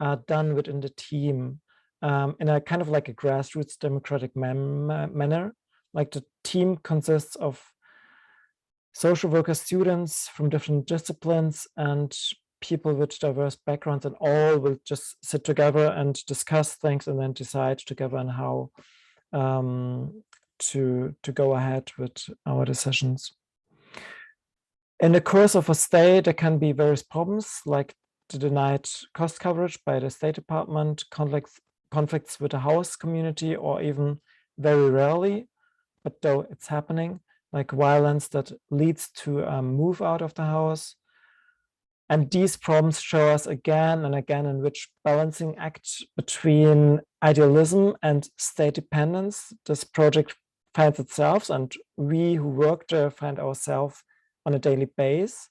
are done within the team in a kind of like a grassroots democratic manner. Like the team consists of social worker students from different disciplines and people with diverse backgrounds, and all will just sit together and discuss things and then decide together on how to go ahead with our decisions. In the course of a stay, there can be various problems like the denied cost coverage by the State Department, conflicts with the house community, or even very rarely, but though it's happening, like violence that leads to a move out of the house. And these problems show us again and again in which balancing act between idealism and state dependence this project finds itself, and we who work there find ourselves on a daily basis,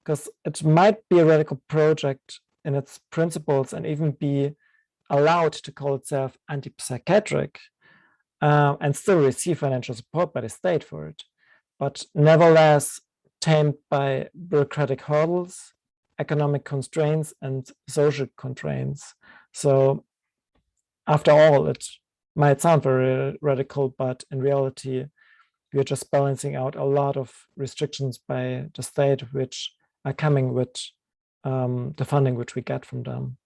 because it might be a radical project in its principles and even be allowed to call itself anti-psychiatric and still receive financial support by the state for it, but nevertheless tamed by bureaucratic hurdles, economic constraints, and social constraints. So after all, it might sound very radical, but in reality, we are just balancing out a lot of restrictions by the state, which are coming with the funding which we get from them.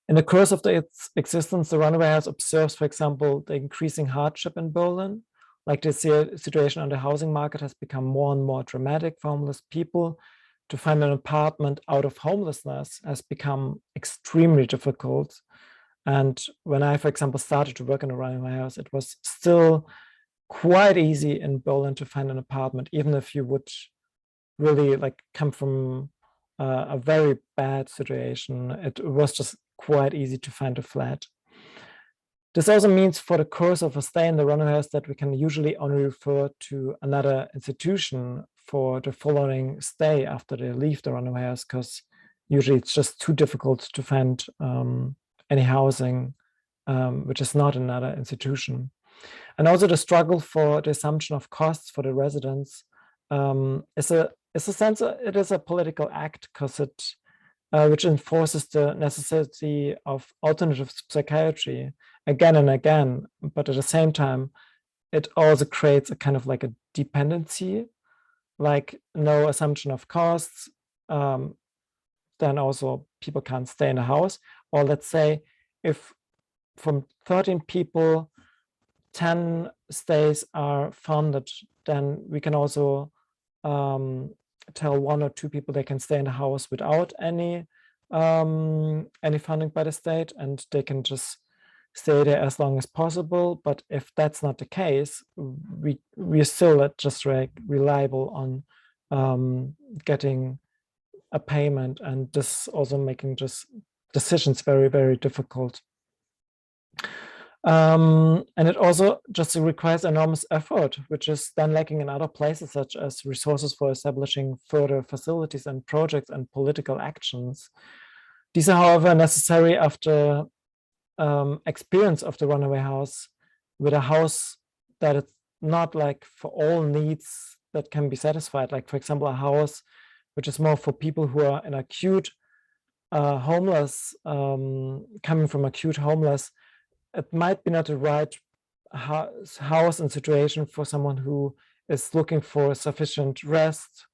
In the course of its existence, the Runaway House observes, for example, the increasing hardship in Berlin. Like the situation on the housing market has become more and more dramatic for homeless people. To find an apartment out of homelessness has become extremely difficult. And when I, for example, started to work in a Runaway House, it was still quite easy in Berlin to find an apartment, even if you would really like come from a very bad situation. It was just quite easy to find a flat. This also means for the course of a stay in the Runaway House that we can usually only refer to another institution for the following stay after they leave the Runaway House, because usually it's just too difficult to find any housing which is not another institution. And also the struggle for the assumption of costs for the residents is a sense, it is a political act, because it which enforces the necessity of alternative psychiatry again and again, but at the same time, it also creates a kind of like a dependency, like no assumption of costs, then also people can't stay in the house. Or let's say if from 13 people, 10 stays are funded, then we can also tell 1 or 2 people they can stay in the house without any funding by the state, and they can just stay there as long as possible. But if that's not the case, we're still just reliable on getting a payment, and this also making just decisions very, very difficult. And it also just requires enormous effort, which is then lacking in other places, such as resources for establishing further facilities and projects and political actions. These are, however, necessary after experience of the Runaway house, with a house that is not like for all needs that can be satisfied. Like, for example, a house which is more for people who are in acute homeless, coming from acute homeless. It might be not the right house and situation for someone who is looking for sufficient rest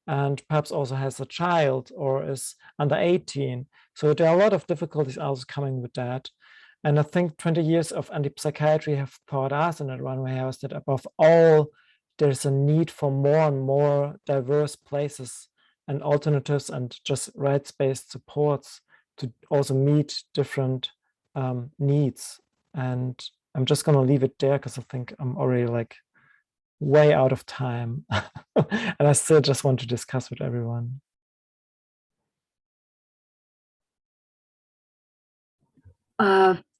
and perhaps also has a child or is under 18. So there are a lot of difficulties also coming with that. And I think 20 years of anti-psychiatry have taught us in the Runaway house that above all, there's a need for more and more diverse places and alternatives and just rights-based supports to also meet different needs. And I'm just going to leave it there because I think I'm already like way out of time. And I still just want to discuss with everyone.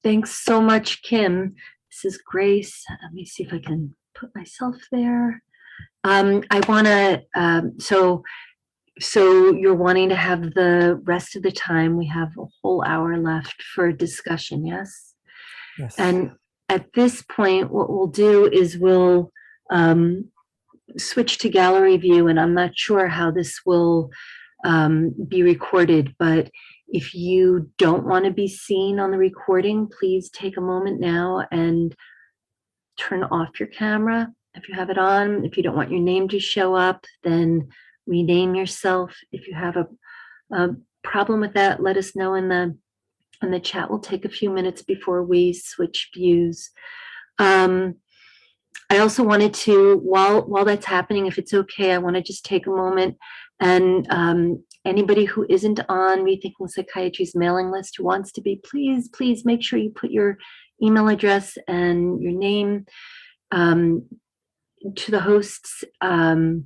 Thanks so much, Kim. This is Grace. Let me see if I can put myself there. I want to, so you're wanting to have the rest of the time. We have a whole hour left for discussion, yes? Yes. And at this point, what we'll do is we'll switch to gallery view, and I'm not sure how this will be recorded, but if you don't want to be seen on the recording, please take a moment now and turn off your camera if you have it on. If you don't want your name to show up, then rename yourself. If you have a problem with that, let us know in the chat. We'll take a few minutes before we switch views. I also wanted to, while that's happening, if it's okay, I want to just take a moment and anybody who isn't on Rethinking Psychiatry's mailing list who wants to be, please make sure you put your email address and your name to the hosts. And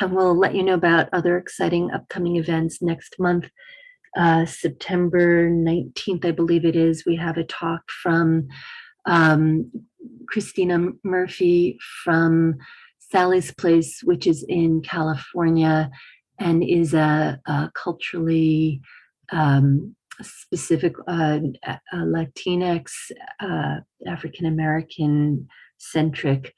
we'll let you know about other exciting upcoming events next month. September 19th, I believe it is, we have a talk from Christina Murphy from Sally's Place, which is in California, and is a culturally specific Latinx, African-American centric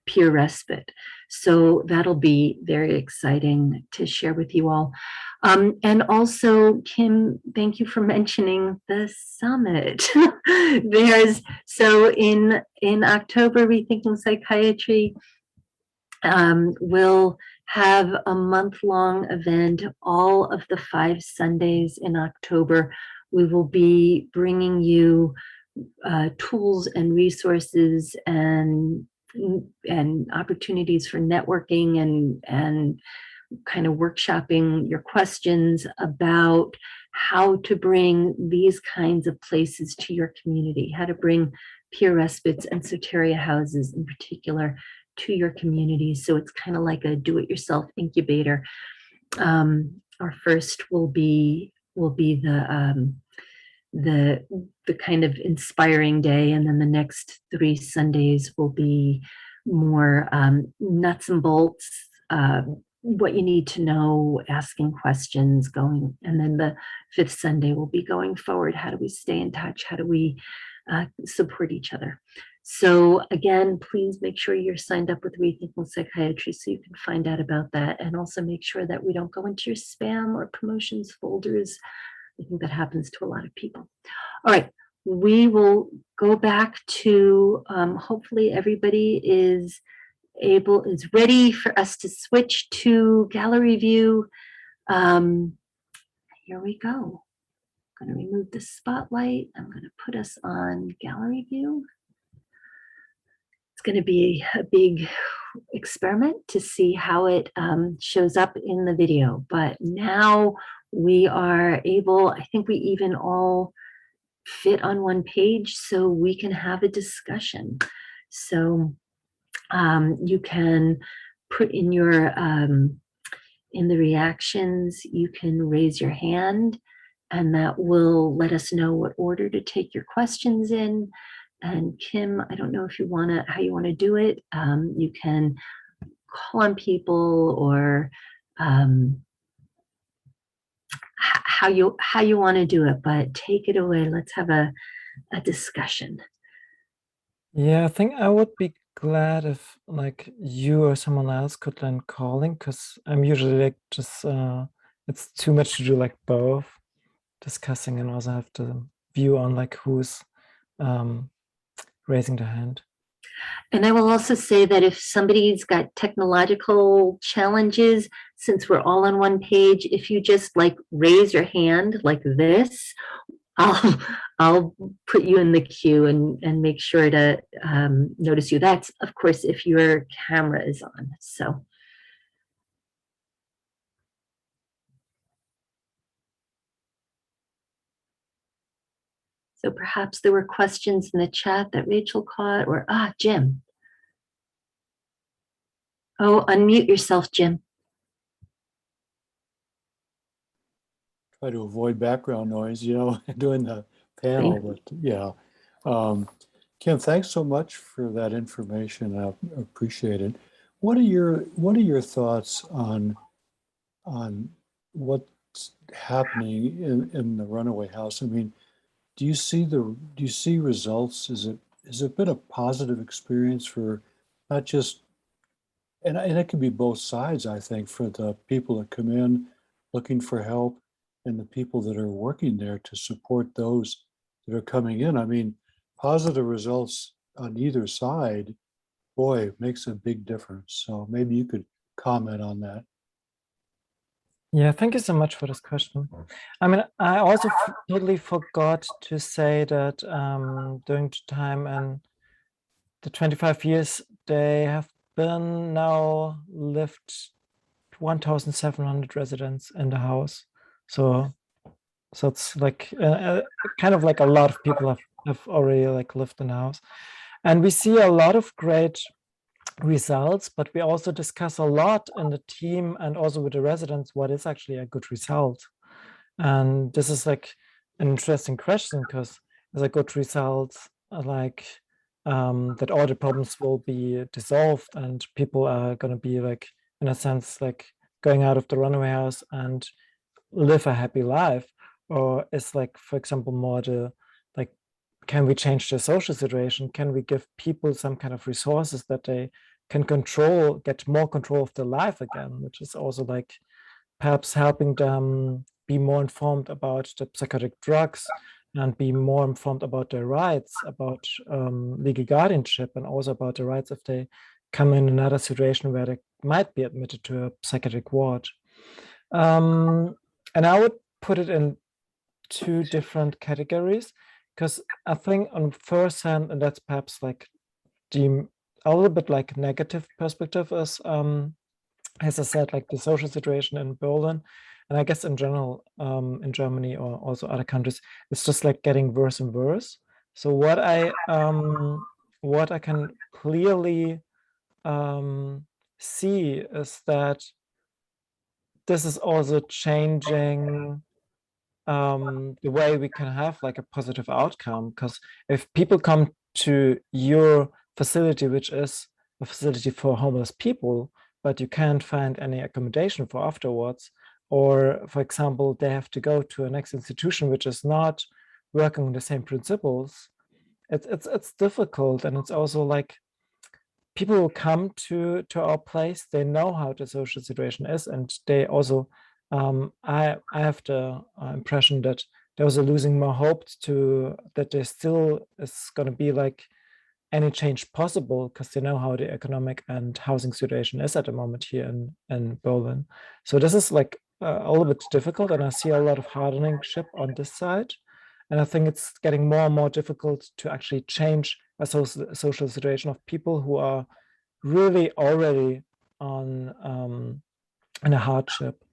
peer respite. So that'll be very exciting to share with you all. And also, Kim, thank you for mentioning the summit. So in October, Rethinking Psychiatry will have a month-long event. All of the 5 Sundays in October, we will be bringing you tools and resources and opportunities for networking and kind of workshopping your questions about how to bring these kinds of places to your community, how to bring peer respites and soteria houses in particular to your community. So it's kind of like a do-it-yourself incubator. Our first will be the kind of inspiring day, and then the next 3 Sundays will be more nuts and bolts, what you need to know, asking questions, going, and then the 5th Sunday will be going forward. How do we stay in touch? How do we support each other? So again, please make sure you're signed up with Rethinking Psychiatry so you can find out about that, and also make sure that we don't go into your spam or promotions folders. I think that happens to a lot of people. All right, we will go back to, hopefully everybody is ready for us to switch to gallery view. Here we go. I'm going to remove the spotlight. I'm going to put us on gallery view. going to be a big experiment to see how it shows up in the video. But now we are able, I think we even all fit on one page so we can have a discussion. So you can put in your, in the reactions, you can raise your hand and that will let us know what order to take your questions in. And Kim, I don't know if you want to, how you want to do it. You can call on people or how you want to do it, but take it away. Let's have a discussion. Yeah, I think I would be glad if like you or someone else could learn calling, because I'm usually like just it's too much to do like both discussing and also have to view on like who's raising their hand. And I will also say that if somebody's got technological challenges, since we're all on one page, if you just like raise your hand like this, I'll put you in the queue and make sure to notice you. That's, of course, if your camera is on. So perhaps there were questions in the chat that Rachel caught, or Jim. Oh, unmute yourself, Jim. Try to avoid background noise, you know, doing the panel, but yeah. Kim, thanks so much for that information. I appreciate it. What are your thoughts on what's happening in the Runaway house? I mean, do you see results? Has it been a positive experience for not just, and it can be both sides, I think, for the people that come in looking for help and the people that are working there to support those that are coming in. I mean, positive results on either side, boy, it makes a big difference. So maybe you could comment on that. Yeah, thank you so much for this question. I mean, I also totally forgot to say that during the time and the 25 years, they have been now lived 1,700 residents in the house. So it's like kind of like a lot of people have already like lived in the house. And we see a lot of great results, but we also discuss a lot in the team and also with the residents what is actually a good result. And this is like an interesting question, because as a good result, like that all the problems will be dissolved and people are going to be like, in a sense, like going out of the Runaway house and live a happy life? Or is like, for example, more the like, can we change the social situation? Can we give people some kind of resources that they can control, get more control of their life again, which is also like perhaps helping them be more informed about the psychotic drugs and be more informed about their rights, about legal guardianship, and also about the rights if they come in another situation where they might be admitted to a psychiatric ward. And I would put it in two different categories, because I think on first hand, and that's perhaps like a little bit like negative perspective, is as I said, like the social situation in Berlin, and I guess in general in Germany or also other countries, it's just like getting worse and worse. So what I can clearly see is that this is also changing the way we can have like a positive outcome, because if people come to your facility, which is a facility for homeless people, but you can't find any accommodation for afterwards, or for example, they have to go to a next institution which is not working on the same principles, it's difficult. And it's also like people who come to our place, they know how the social situation is, and they also I have the impression that those are losing more hope to that there still is going to be like any change possible, because they know how the economic and housing situation is at the moment here in Berlin. So this is like a little bit difficult, and I see a lot of hardening ship on this side. And I think it's getting more and more difficult to actually change a social situation of people who are really already on in a hardship.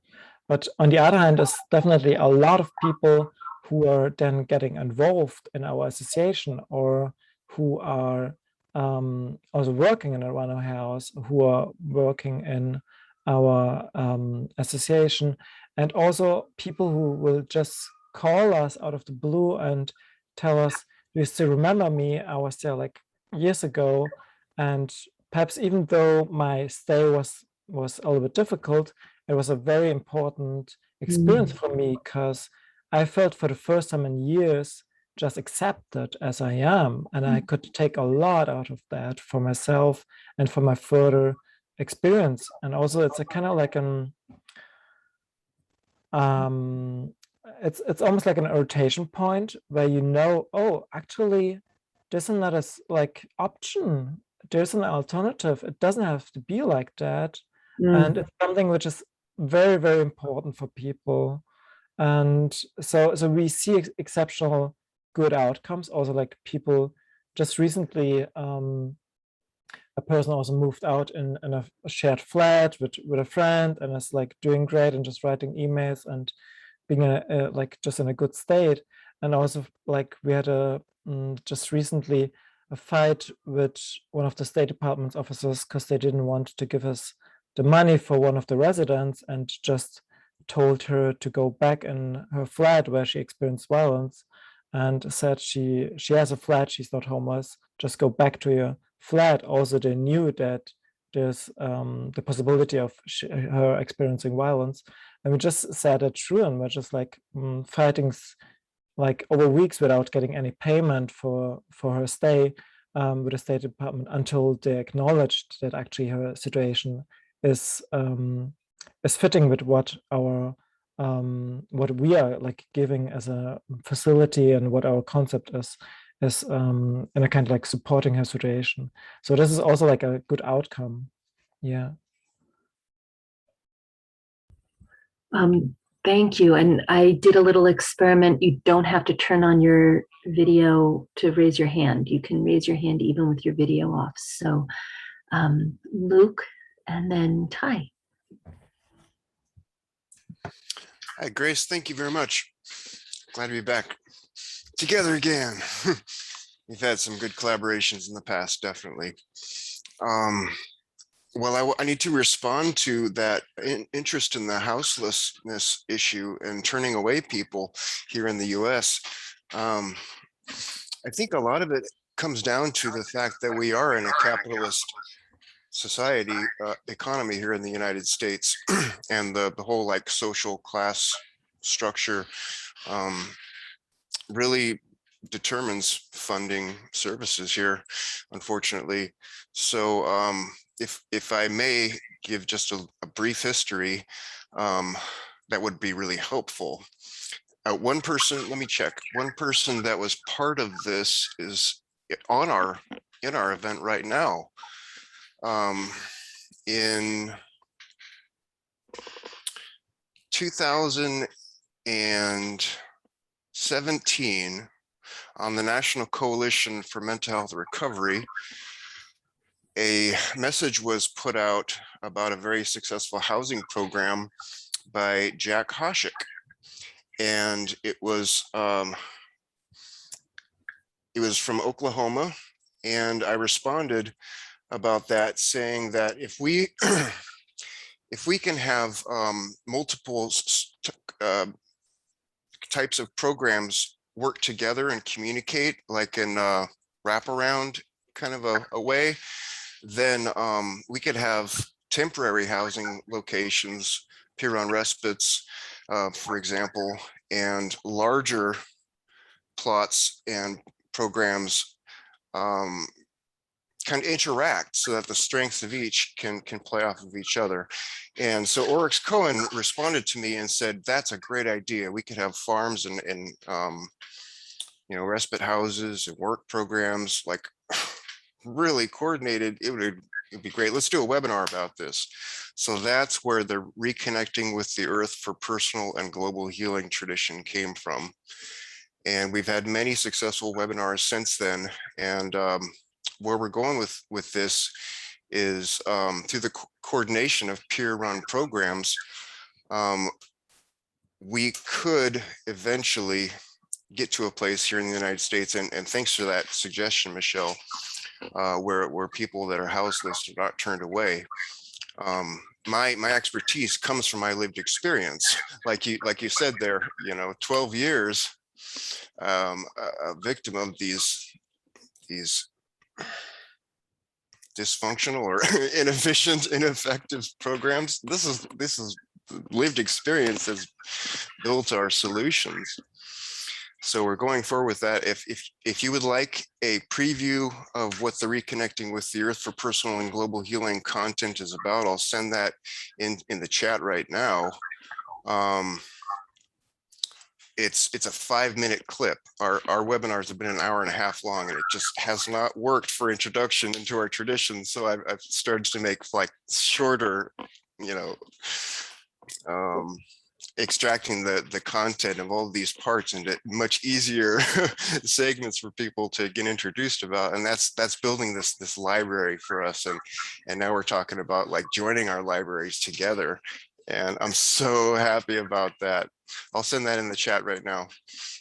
But on the other hand, there's definitely a lot of people who are then getting involved in our association, or who are also working in a runaway house, who are working in our association, and also people who will just call us out of the blue and tell us, "Do you still remember me? I was there like years ago, and perhaps even though my stay was a little bit difficult, it was a very important experience for me, because I felt for the first time in years just accepted as I am, and I could take a lot out of that for myself and for my further experience." And also it's a kind of like an it's almost like an irritation point where, you know, oh, actually there's another like option, there's an alternative, it doesn't have to be like that. And it's something which is very, very important for people. And so we see exceptional good outcomes. Also, like people just recently, a person also moved out in a shared flat with a friend, and is like doing great and just writing emails and being like just in a good state. And also, like, we had just recently a fight with one of the State Department's officers because they didn't want to give us the money for one of the residents, and just told her to go back in her flat where she experienced violence, and said she has a flat, she's not homeless, just go back to your flat. Also, they knew that there's the possibility of her experiencing violence, and we just said it through, and we're just like fighting like over weeks without getting any payment for her stay with the State Department, until they acknowledged that actually her situation is fitting with what our what we are like giving as a facility, and what our concept is in a kind of like supporting her situation. So this is also like a good outcome. Yeah. Thank you. And I did a little experiment. You don't have to turn on your video to raise your hand. You can raise your hand even with your video off. So Luke, and then Ty. Hi, Grace. Thank you very much. Glad to be back together again. We've had some good collaborations in the past, definitely. Well, I need to respond to that interest in the houselessness issue and turning away people here in the US. I think a lot of it comes down to the fact that we are in a capitalist society, economy here in the United States, and the whole like social class structure really determines funding services here, unfortunately. So if I may give just a brief history, that would be really helpful. One person, let me check. One person that was part of this is in our event right now. In 2017, on the National Coalition for Mental Health Recovery, a message was put out about a very successful housing program by Jack Hoshek. And it was from Oklahoma. And I responded about that, saying that if we can have multiple types of programs work together and communicate, like in a wraparound kind of a way, then we could have temporary housing locations, peer-on respites, for example, and larger plots and programs kind of interact so that the strengths of each can play off of each other. And so Oryx Cohen responded to me and said, that's a great idea. We could have farms and respite houses and work programs, like really coordinated. It'd be great. Let's do a webinar about this. So that's where the Reconnecting with the Earth for Personal and Global Healing tradition came from. And we've had many successful webinars since then. And where we're going with this is through the coordination of peer-run programs, we could eventually get to a place here in the United States, and thanks for that suggestion, Michelle, where people that are houseless are not turned away. My expertise comes from my lived experience. Like you said there, 12 years a victim of these dysfunctional or inefficient, ineffective programs. This is lived experience that's built our solutions. So we're going forward with that. If you would like a preview of what the Reconnecting with the Earth for Personal and Global Healing content is about, I'll send that in the chat right now. It's a 5-minute clip. Our webinars have been an hour and a half long, and it just has not worked for introduction into our tradition. So I've started to make like shorter, extracting the content of all of these parts into much easier segments for people to get introduced about. And that's building this library for us. And now we're talking about like joining our libraries together. And I'm so happy about that. I'll send that in the chat right now.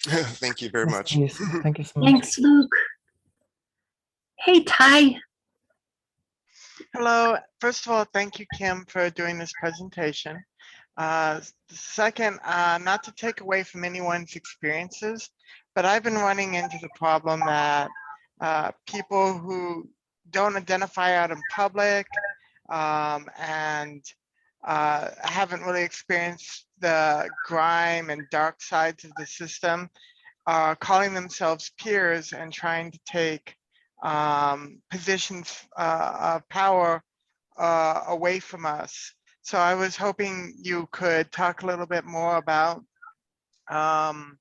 Thank you very much. Please. Thank you so much. Thanks, Luke. Hey, Ty. Hello. First of all, thank you, Kim, for doing this presentation. Second, not to take away from anyone's experiences, but I've been running into the problem that people who don't identify out in public and haven't really experienced the grime and dark sides of the system are calling themselves peers and trying to take positions of power away from us. So I was hoping you could talk a little bit more about how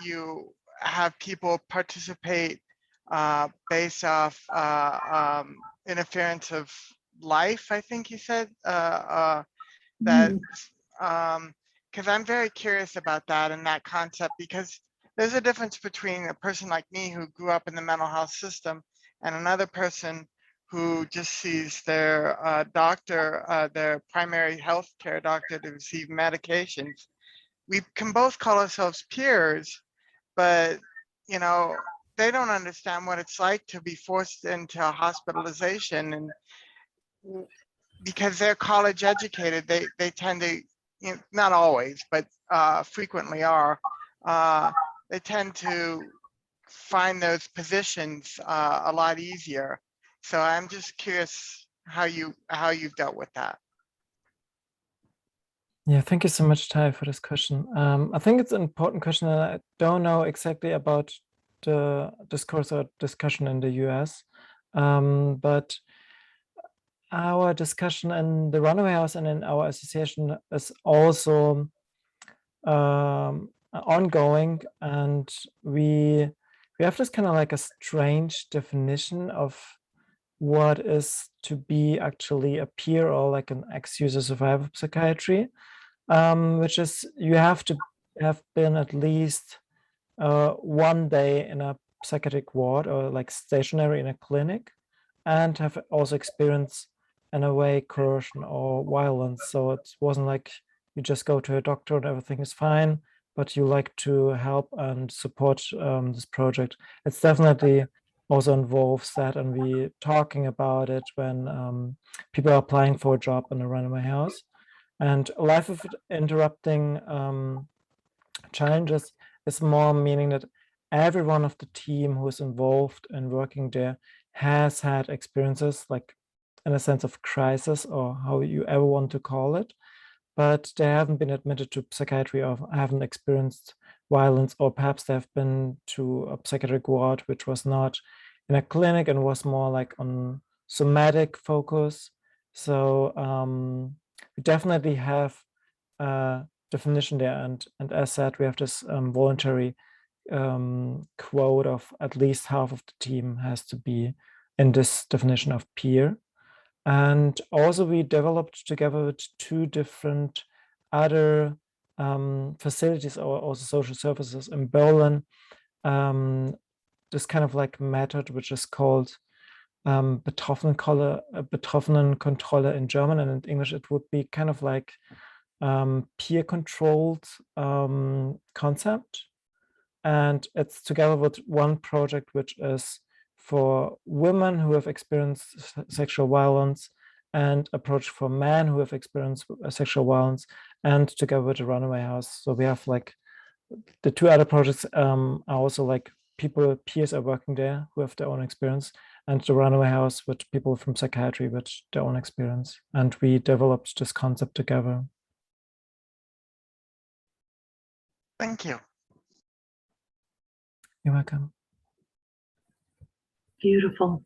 you have people participate based off interference of life, I think you said, that, because I'm very curious about that and that concept, because there's a difference between a person like me who grew up in the mental health system and another person who just sees their doctor, their primary health care doctor, to receive medications. We can both call ourselves peers, but they don't understand what it's like to be forced into a hospitalization. And because they're college educated, they tend to, not always, but frequently are, they tend to find those positions a lot easier. So I'm just curious how you've dealt with that. Yeah, thank you so much, Ty, for this question. I think it's an important question, and I don't know exactly about the discourse or discussion in the US, but our discussion in the Runaway House and in our association is also ongoing, and we have this kind of like a strange definition of what is to be actually a peer or like an ex-user survivor of psychiatry, which is you have to have been at least 1 day in a psychiatric ward or like stationary in a clinic, and have also experienced in a way coercion or violence. So it wasn't like you just go to a doctor and everything is fine, but you like to help and support this project. It's definitely also involves that, and we talking about it when people are applying for a job in a Runaway House. And life of interrupting challenges is more meaning that every one of the team who is involved in working there has had experiences, like in a sense of crisis, or how you ever want to call it, but they haven't been admitted to psychiatry or haven't experienced violence, or perhaps they've been to a psychiatric ward which was not in a clinic and was more like on somatic focus. So we definitely have a definition there, and as said, we have this voluntary quote of at least half of the team has to be in this definition of peer. And also we developed together with 2 different other facilities or also social services in Berlin, this kind of like method, which is called Betroffenenkontrolle in German, and in English it would be kind of like peer-controlled concept. And it's together with one project, which is for women who have experienced sexual violence, and a project for men who have experienced sexual violence, and together with the Runaway House. So we have like the two other projects are also like peers are working there who have their own experience, and the Runaway House with people from psychiatry with their own experience. And we developed this concept together. Thank you. You're welcome. Beautiful.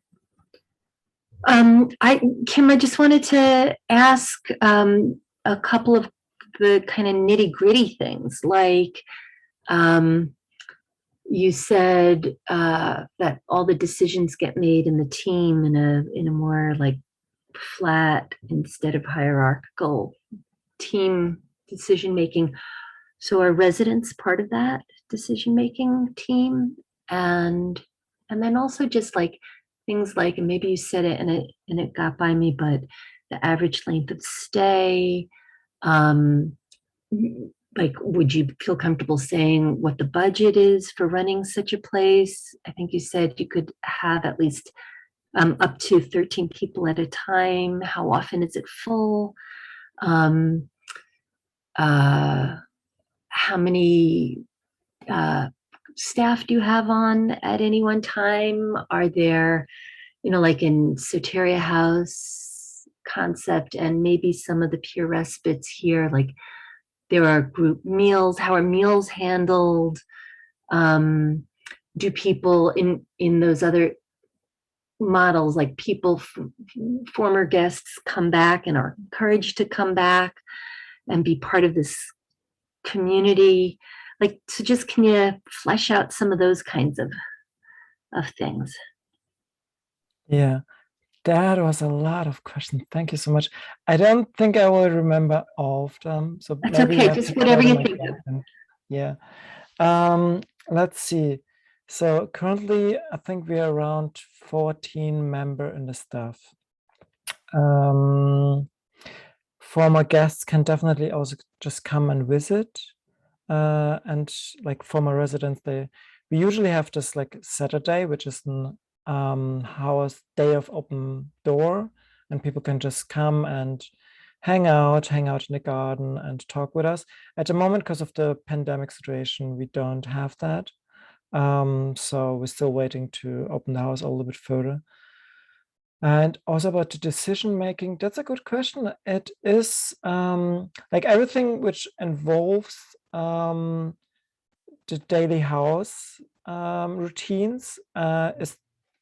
Kim, I just wanted to ask a couple of the kind of nitty-gritty things, like you said that all the decisions get made in the team in a more like flat instead of hierarchical team decision making. So are residents part of that decision making team? And then also just like things like, and maybe you said it and it got by me, but the average length of stay, like, would you feel comfortable saying what the budget is for running such a place? I think you said you could have at least up to 13 people at a time. How often is it full? How many staff do you have on at any one time? Are there, like in Soteria House concept and maybe some of the peer respites here, like there are group meals. How are meals handled? Do people in those other models, like people, former guests come back and are encouraged to come back and be part of this community? Like, so just can you flesh out some of those kinds of things? Yeah, that was a lot of questions. Thank you so much. I don't think I will remember all of them. So That's maybe okay, have just to whatever you gather think of. my- Yeah. Let's see. So currently, I think we are around 14 members in the staff. Former guests can definitely also just come and visit. And like former residents, we usually have this like Saturday, which is an house day of open door, and people can just come and hang out in the garden and talk with us. At the moment, because of the pandemic situation, we don't have that. So we're still waiting to open the house a little bit further. And also about the decision making, that's a good question. It is like everything which involves the daily house routines is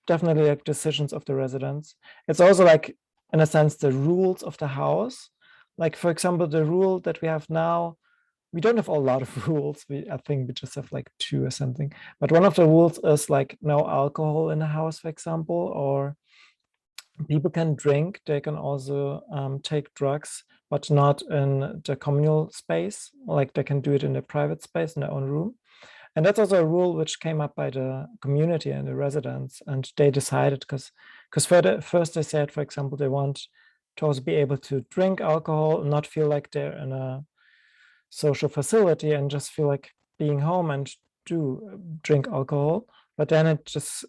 definitely like decisions of the residents. It's also like, in a sense, the rules of the house. Like, for example, the rule that we have now, we don't have a lot of rules. I think we just have like 2 or something. But one of the rules is like no alcohol in the house, for example, or people can drink. They can also take drugs, but not in the communal space. Like they can do it in a private space in their own room. And that's also a rule which came up by the community and the residents. And they decided, because first they said, for example, they want to also be able to drink alcohol and not feel like they're in a social facility and just feel like being home and do drink alcohol. But then it just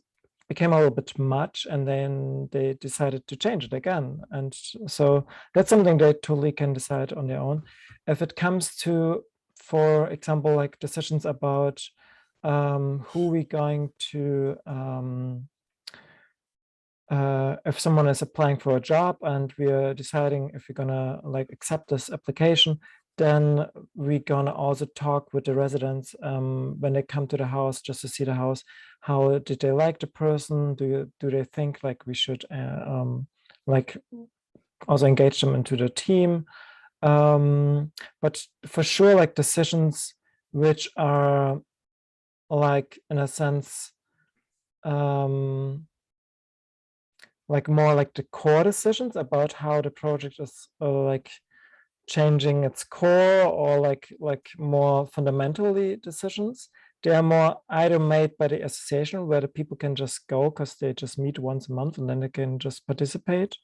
became a little bit much, and then they decided to change it again. And so that's something they totally can decide on their own. If it comes to, for example, like decisions about who we're going to, if someone is applying for a job and we're deciding if we're gonna like accept this application, then we're gonna also talk with the residents when they come to the house, just to see the house. How did they like the person? Do they think like we should like also engage them into the team? But for sure, like decisions which are like, in a sense, like more like the core decisions about how the project is like changing its core or like more fundamentally decisions. They are more either made by the association where the people can just go because they just meet once a month and then they can just participate,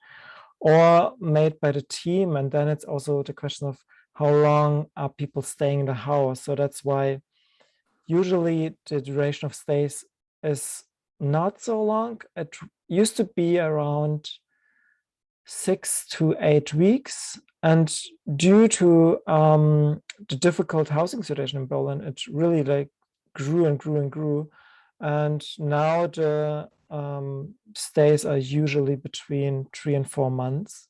or made by the team. And then it's also the question of how long are people staying in the house. So that's why usually the duration of stays is not so long. It used to be around 6 to 8 weeks. And due to the difficult housing situation in Berlin, it really like grew and grew and grew. And now the stays are usually between 3 and 4 months,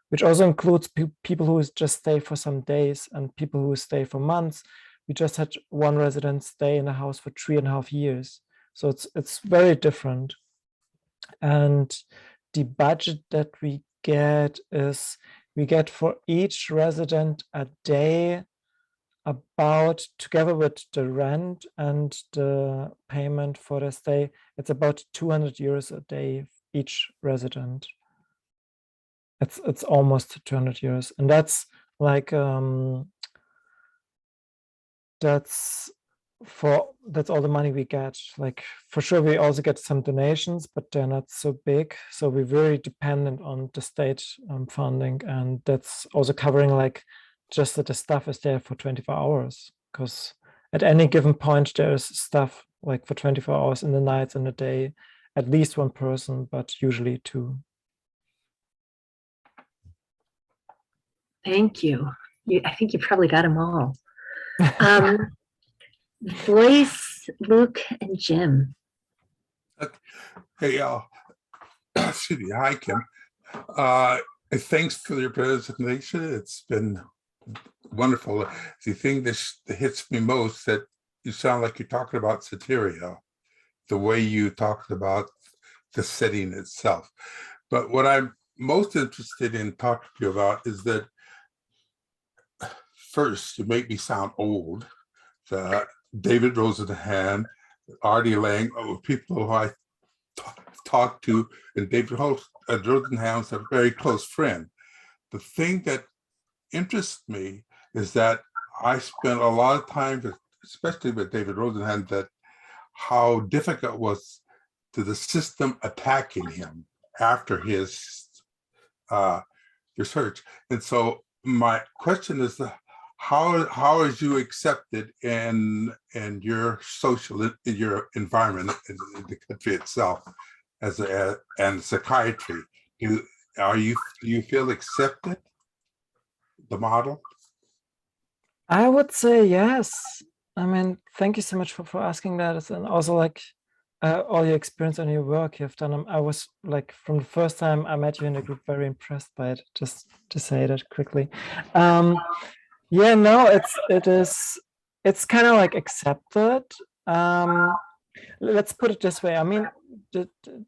which also includes people who just stay for some days and people who stay for months. We just had one resident stay in a house for 3.5 years. So it's very different. And the budget that we get is, we get for each resident a day about, together with the rent and the payment for the stay, it's about 200 euros a day each resident. It's almost 200 euros, and that's like that's all the money we get. Like, for sure we also get some donations, but they're not so big, so we're very dependent on the state funding, and that's also covering like just that the staff is there for 24 hours, because at any given point there's staff like for 24 hours in the nights and the day, at least one person, but usually two. Thank you. I think you probably got them all. Boyce, Luke, and Jim. Hey, excuse me. Hi, Kim. Thanks for your presentation. It's been wonderful. The thing that hits me most, that you sound like you're talking about Soteria, the way you talked about the setting itself. But what I'm most interested in talking to you about is that, first, you make me sound old. David Rosenhan, Artie Lang, people who I talked to, and David Rosenhan was a very close friend. The thing that interests me is that I spent a lot of time, especially with David Rosenhan, that how difficult it was to the system attacking him after his research. And so my question is, how is you accepted in your in your environment in the country itself and psychiatry? Do you feel accepted, the model? I would say yes. I mean, thank you so much for asking that, and also like all your experience and your work you've done. I was like, from the first time I met you in the group, very impressed by it, just to say that quickly. Yeah, no, it's kind of like accepted. Let's put it this way. I mean,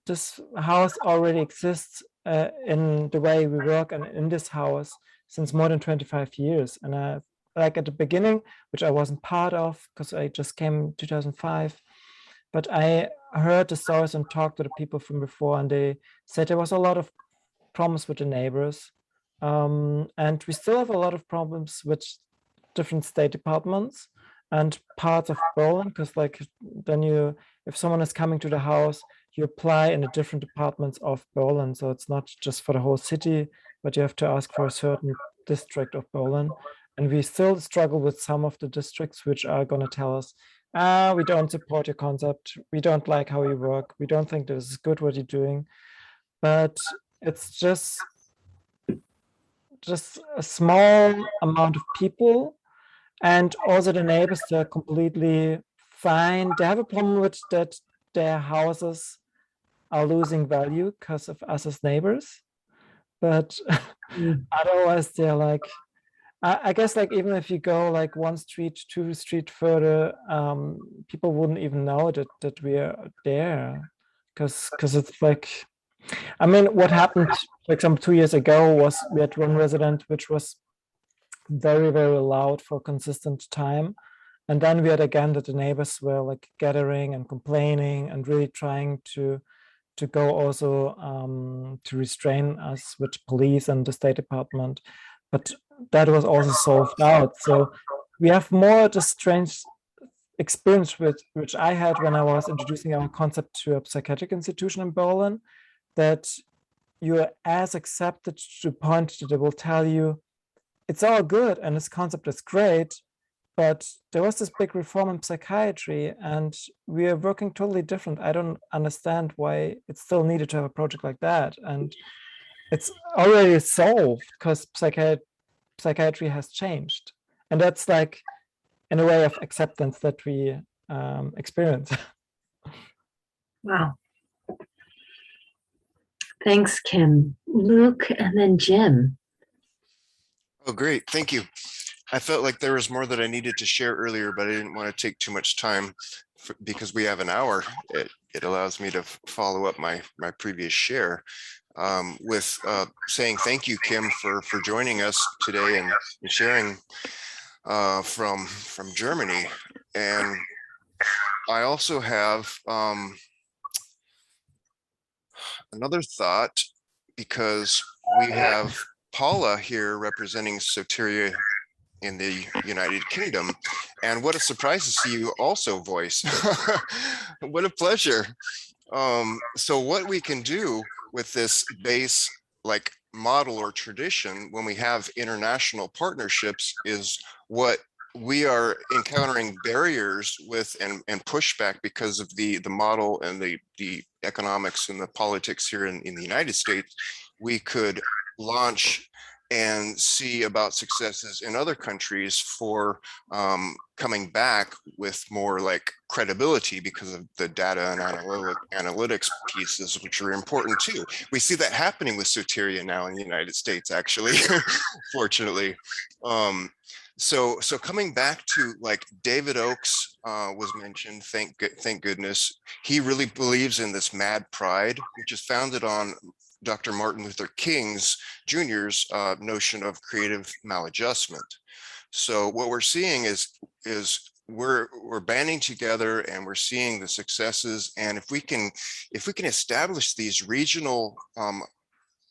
this house already exists in the way we work and in this house since more than 25 years. And like at the beginning, which I wasn't part of because I just came in 2005, but I heard the stories and talked to the people from before, and they said there was a lot of problems with the neighbors. And we still have a lot of problems with different state departments and parts of Berlin, because like then if someone is coming to the house, you apply in the different departments of Berlin. So it's not just for the whole city, but you have to ask for a certain district of Berlin. And we still struggle with some of the districts which are going to tell us, we don't support your concept, we don't like how you work, we don't think this is good what you're doing. But it's just a small amount of people, and also the neighbors, they're completely fine. They have a problem with that their houses are losing value because of us as neighbors, but otherwise they're like, I guess like even if you go like 1 street, 2 street further, people wouldn't even know that we are there, because it's like, I mean, what happened, for example, 2 years ago was we had one resident which was very, very loud for a consistent time. And then we had again that the neighbors were like gathering and complaining and really trying to go also to restrain us with police and the State Department. but that was also solved out. So we have more the strange experience which I had when I was introducing our concept to a psychiatric institution in Berlin, that you're as accepted to the point that they will tell you it's all good and this concept is great, but there was this big reform in psychiatry and we are working totally different. I don't understand why it's still needed to have a project like that. And it's already solved because psychiatry has changed. And that's like in a way of acceptance that we experience. Wow. Thanks, Kim. Luke, and then Jim. Oh, great. Thank you. I felt like there was more that I needed to share earlier, but I didn't want to take too much time because we have an hour. It allows me to follow up my previous share with saying thank you, Kim, for joining us today and sharing from Germany. And I also have another thought, because we have Paula here representing Soteria in the United Kingdom, and what a surprise to see you also voice. What a pleasure. So what we can do with this base like model or tradition when we have international partnerships is what we are encountering barriers with and pushback because of the model and the economics and the politics here in the United States. We could launch and see about successes in other countries for coming back with more like credibility because of the data and analytics pieces, which are important too. We see that happening with Soteria now in the United States, actually, fortunately. So coming back to like David Oakes was mentioned, thank goodness. He really believes in this mad pride, which is founded on Dr. Martin Luther King's Jr.'s notion of creative maladjustment. So what we're seeing is we're banding together and we're seeing the successes. And if we can establish these regional,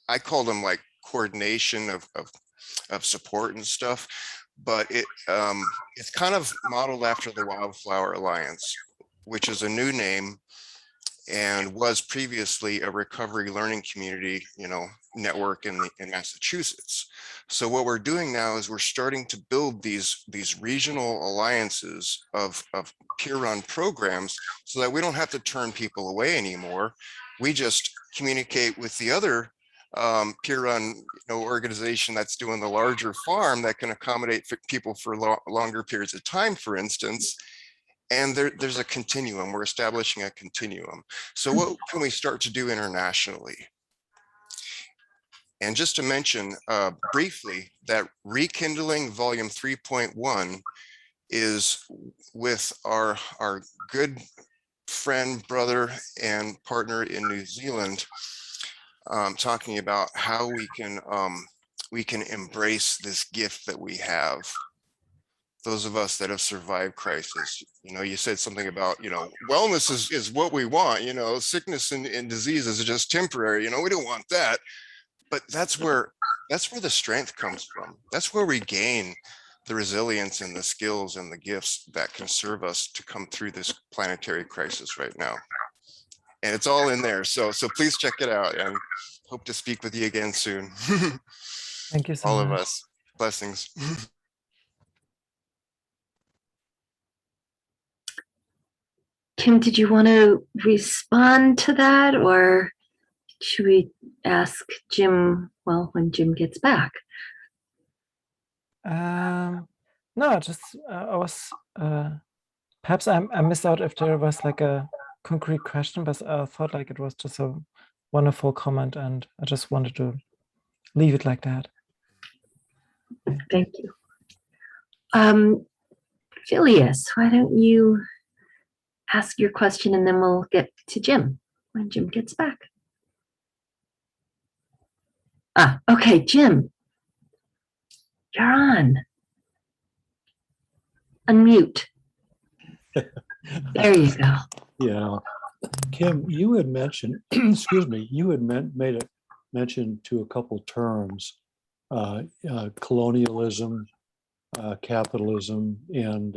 I call them like coordination of support and stuff, but it's kind of modeled after the Wildflower Alliance, which is a new name and was previously a recovery learning community, network in Massachusetts. So what we're doing now is we're starting to build these regional alliances of peer-run programs so that we don't have to turn people away anymore. We just communicate with the other peer-run organization that's doing the larger farm that can accommodate people for longer periods of time, for instance. And there's a continuum. We're establishing a continuum. So what can we start to do internationally? And just to mention briefly that Rekindling Volume 3.1 is with our good friend, brother, and partner in New Zealand, talking about how we can embrace this gift that we have. Those of us that have survived crisis. You said something about, wellness is what we want, sickness and disease is just temporary, we don't want that. But that's where the strength comes from. That's where we gain the resilience and the skills and the gifts that can serve us to come through this planetary crisis right now. And it's all in there. So please check it out and hope to speak with you again soon. Thank you so all much. of us. Blessings. Kim, did you want to respond to that, or should we ask Jim, when Jim gets back? No, just I was perhaps I missed out if there was like a concrete question, but I thought like it was just a wonderful comment, and I just wanted to leave it like that. Thank you. Phileas, why don't you ask your question and then we'll get to Jim when Jim gets back. Okay, Jim, you're on. Unmute. There you go. Yeah. Kim, you had mentioned, excuse me, you had made a mention to a couple terms colonialism, capitalism, and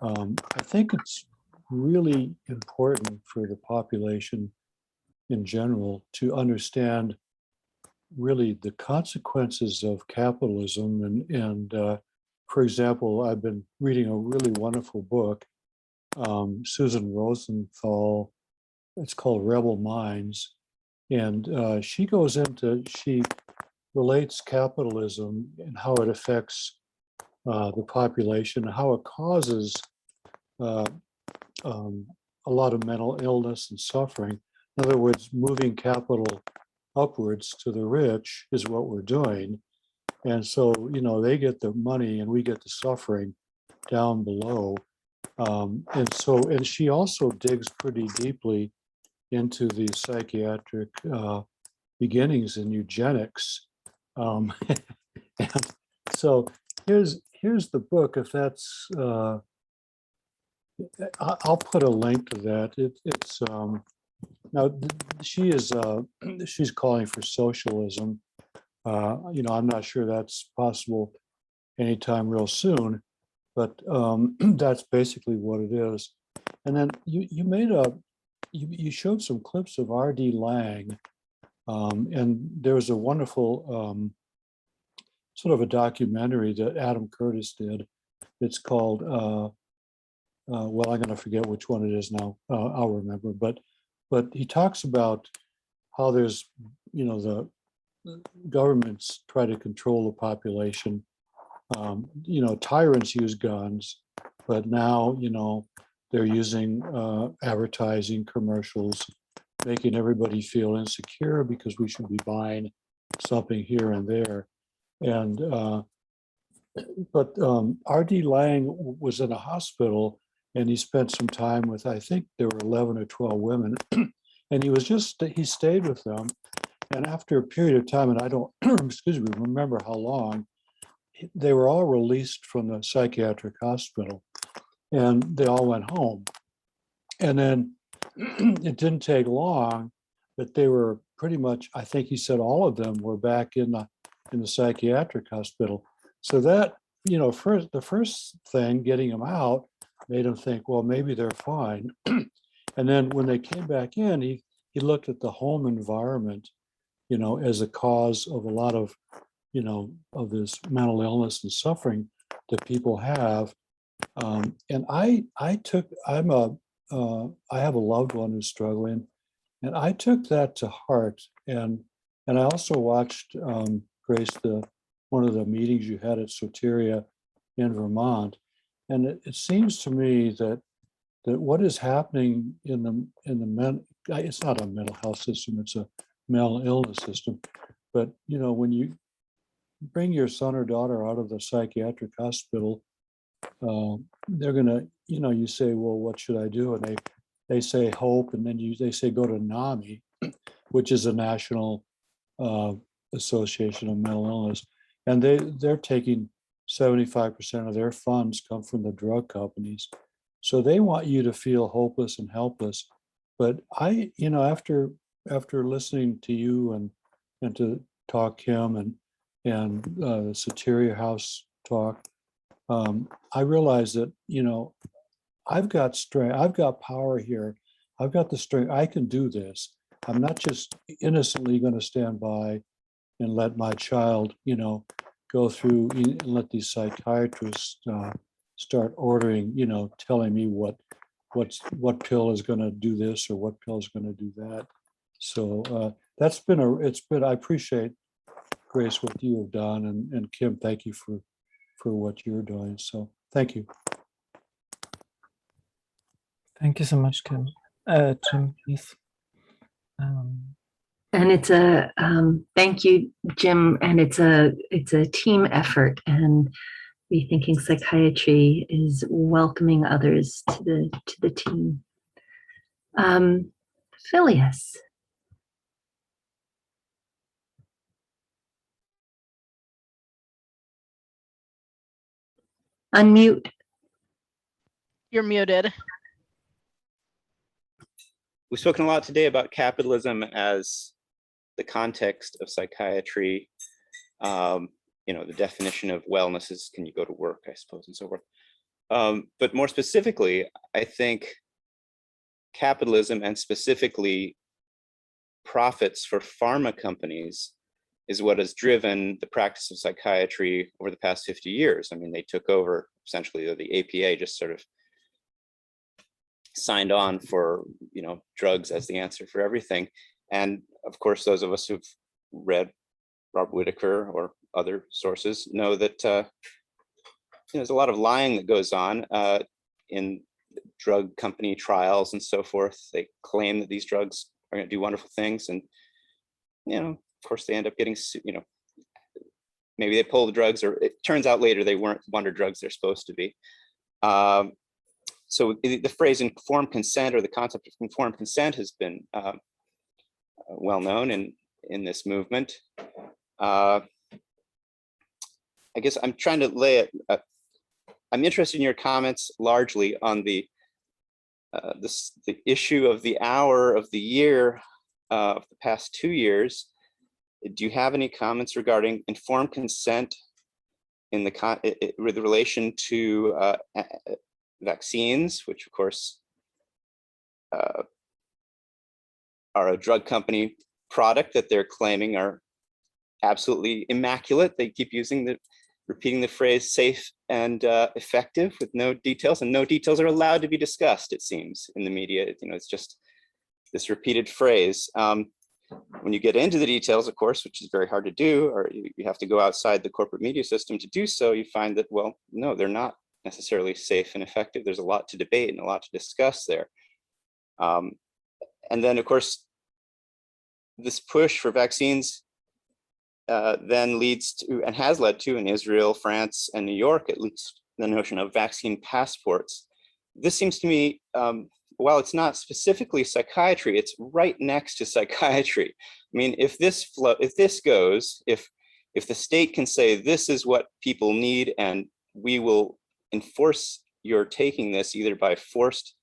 I think it's really important for the population in general to understand really the consequences of capitalism. And for example, I've been reading a really wonderful book, Susan Rosenthal, it's called Rebel Minds. And she relates capitalism and how it affects the population, how it causes a lot of mental illness and suffering. In other words, moving capital upwards to the rich is what we're doing. And so, they get the money and we get the suffering down below. And she also digs pretty deeply into the psychiatric beginnings in eugenics. And so here's the book. If that's, I'll put a link to that. It's now she's calling for socialism. I'm not sure that's possible anytime real soon, but that's basically what it is. And then you showed some clips of R.D. Laing, and there was a wonderful sort of a documentary that Adam Curtis did. It's called, well, I'm going to forget which one it is now. I'll remember, but he talks about how there's, the governments try to control the population. Tyrants use guns, but now, they're using advertising commercials, making everybody feel insecure because we should be buying something here and there. And but R.D. Laing was in a hospital, and he spent some time with, I think there were 11 or 12 women, and he stayed with them. And after a period of time, and I don't, remember how long, they were all released from the psychiatric hospital, and they all went home. And then it didn't take long that they were pretty much, I think he said all of them were back in the psychiatric hospital. So that, the first thing, getting them out, made him think, well, maybe they're fine. And then when they came back in, he looked at the home environment, as a cause of a lot of, of this mental illness and suffering that people have. And I have a loved one who's struggling, and I took that to heart. And I also watched, Grace, one of the meetings you had at Soteria in Vermont. And it seems to me that what is happening it's not a mental health system, it's a mental illness system. But, when you bring your son or daughter out of the psychiatric hospital, they're gonna, you say, well, what should I do? And they say hope, and then they say go to NAMI, which is a national association of mental illness, and they're taking 75% of their funds come from the drug companies. So they want you to feel hopeless and helpless. But after listening to you and to talk Kim and the Soteria House talk, I realized that, I've got strength, I've got power here. I've got the strength, I can do this. I'm not just innocently going to stand by and let my child, go through and let these psychiatrists start ordering, telling me what pill is going to do this or what pill is going to do that. So I appreciate, Grace, what you have done, and Kim, thank you for what you're doing. So thank you. Thank you so much, Kim. Jim, please. And it's a thank you, Jim. And it's a team effort. And Rethinking Psychiatry is welcoming others to the team. Phileas. Unmute. You're muted. We've spoken a lot today about capitalism as the context of psychiatry. You know, the definition of wellness is, can you go to work, I suppose, and so forth. But more specifically, I think capitalism, and specifically profits for pharma companies, is what has driven the practice of psychiatry over the past 50 years. I mean, they took over essentially, the APA just sort of signed on for, you know, drugs as the answer for everything. And of course, those of us who've read Robert Whitaker or other sources know that there's a lot of lying that goes on in drug company trials and so forth. They claim that these drugs are going to do wonderful things, and you know, of course, they end up getting, you know, maybe they pull the drugs, or it turns out later they weren't wonder drugs they're supposed to be. So the phrase informed consent, or the concept of informed consent, has been well known in this movement. I guess I'm trying to lay it. I'm interested in your comments largely on the issue of the hour of the year of the past 2 years. Do you have any comments regarding informed consent in the with relation to vaccines, which of course are a drug company product that they're claiming are absolutely immaculate? They keep repeating the phrase safe and effective with no details, and no details are allowed to be discussed, it seems, in the media. You know, it's just this repeated phrase. When you get into the details, of course, which is very hard to do, or you have to go outside the corporate media system to do so, you find that, well, no, they're not necessarily safe and effective. There's a lot to debate and a lot to discuss there. And then, of course, this push for vaccines then leads to, and has led to, in Israel, France, and New York, at least, the notion of vaccine passports. This seems to me, while it's not specifically psychiatry, it's right next to psychiatry. I mean, if this goes, if the state can say this is what people need, and we will enforce your taking this either by forced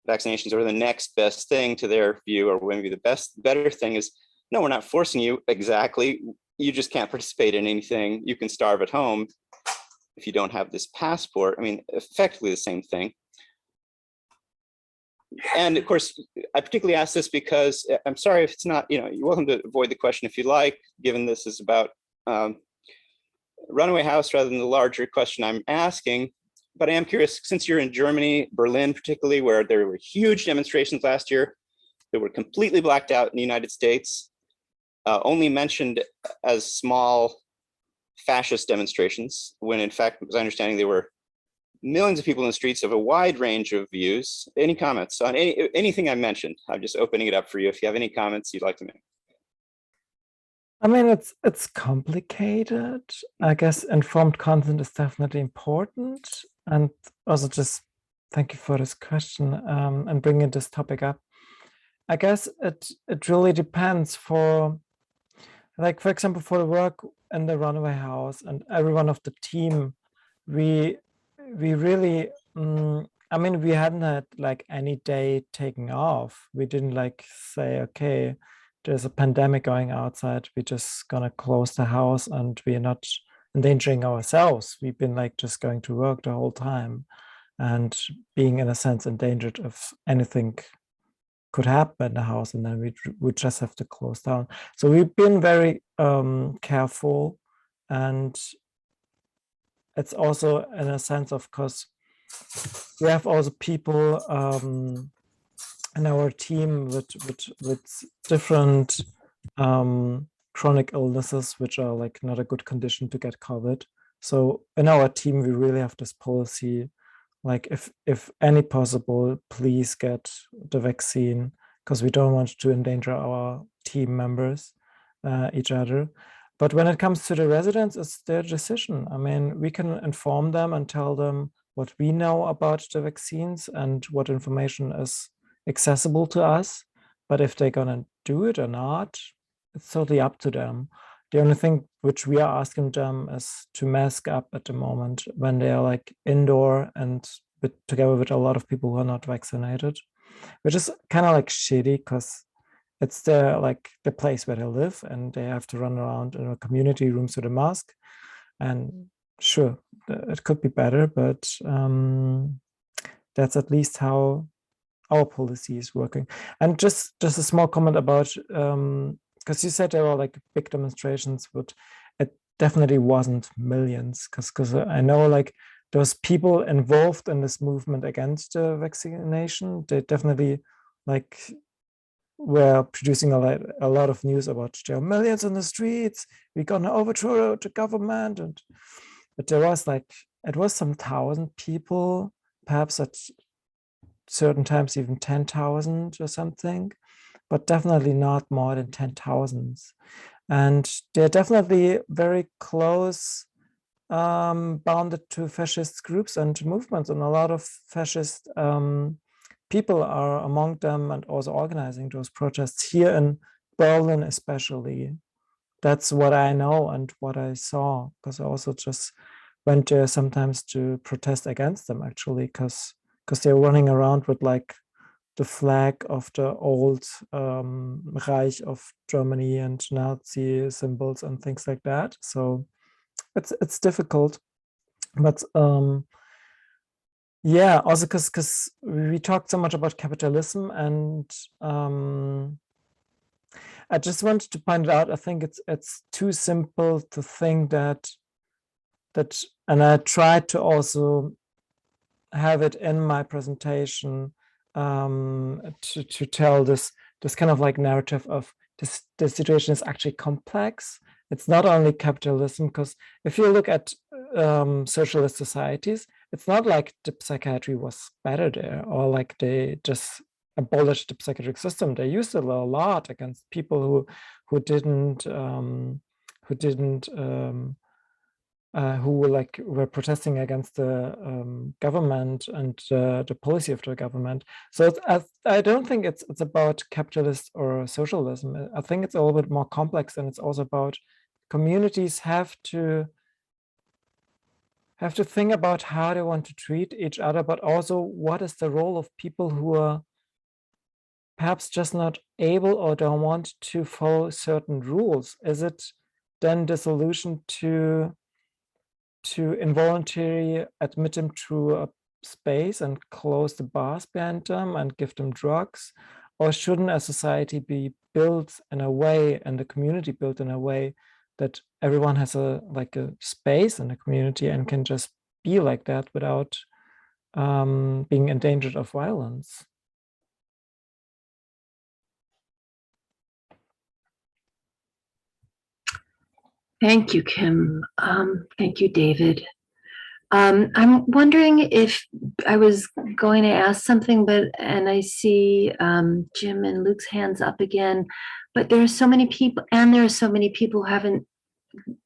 vaccinations or the next best thing to their view, or maybe the better thing is, no, we're not forcing you exactly. You just can't participate in anything. You can starve at home if you don't have this passport. I mean, effectively the same thing. And of course, I particularly ask this because, I'm sorry if it's not, you know, you're welcome to avoid the question if you like, given this is about Runaway House rather than the larger question I'm asking. But I am curious, since you're in Germany, Berlin particularly, where there were huge demonstrations last year that were completely blacked out in the United States, only mentioned as small fascist demonstrations, when in fact, as I understanding, there were millions of people in the streets of a wide range of views. Any comments on anything I mentioned? I'm just opening it up for you if you have any comments you'd like to make. I mean, it's complicated. I guess informed consent is definitely important. And also just thank you for this question and bringing this topic up. I guess it really depends for, like, for example, for the work in the Runaway House and everyone of the team, we really, I mean, we hadn't had like any day taken off. We didn't like say, okay, there's a pandemic going outside, we're just gonna close the house and we're not endangering ourselves. We've been like just going to work the whole time and being in a sense endangered if anything could happen in the house, and then we would just have to close down. So we've been very careful, and it's also in a sense, of course, we have also people in our team with different chronic illnesses, which are like not a good condition to get COVID. So in our team, we really have this policy, like if any possible, please get the vaccine, because we don't want to endanger our team members, each other. But when it comes to the residents, it's their decision. I mean, we can inform them and tell them what we know about the vaccines and what information is accessible to us. But if they're gonna do it or not, it's totally up to them. The only thing which we are asking them is to mask up at the moment when they are like indoor and together with a lot of people who are not vaccinated, which is kind of like shitty because it's the place where they live, and they have to run around in a community rooms with a mask. And sure, it could be better, but that's at least how our policy is working. And just a small comment about, because you said there were like big demonstrations, but it definitely wasn't millions, because I know like those people involved in this movement against the vaccination, they definitely like were producing a lot of news about there are millions on the streets, we're gonna overthrow the government, but there was like, it was some 1,000 people, perhaps at certain times even 10,000 or something, but definitely not more than 10,000. And they're definitely very close, bounded to fascist groups and movements, and a lot of fascist people are among them and also organizing those protests here in Berlin especially. That's what I know and what I saw, because I also just went there sometimes to protest against them, actually, because they're running around with like the flag of the old Reich of Germany and Nazi symbols and things like that. So it's difficult, but yeah, also because we talked so much about capitalism, and I just wanted to point it out. I think it's too simple to think that, and I tried to also have it in my presentation to tell this kind of like narrative of this. The situation is actually complex. It's not only capitalism, because if you look at socialist societies, it's not like the psychiatry was better there, or like they just abolished the psychiatric system. They used it a lot against people who were protesting against the government and the policy of the government. So I don't think it's about capitalist or socialism. I think it's a little bit more complex, and it's also about communities have to think about how they want to treat each other, but also what is the role of people who are perhaps just not able or don't want to follow certain rules. Is it then the solution to involuntarily admit them to a space and close the bars behind them and give them drugs? Or shouldn't a society be built in a way, and the community built in a way, that everyone has a space in the community and can just be like that without being endangered of violence? Thank you, Kim. Thank you, David. I'm wondering if I was going to ask something, and I see Jim and Luke's hands up again, but there are so many people, and there are so many people who haven't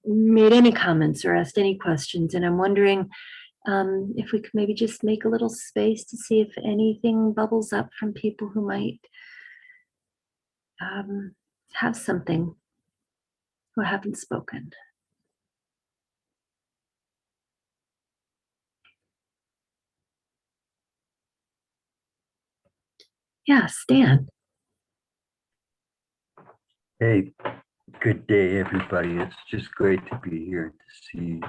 made any comments or asked any questions, and I'm wondering if we could maybe just make a little space to see if anything bubbles up from people who might have something, who haven't spoken. Yeah, Stan. Hey, good day, everybody. It's just great to be here to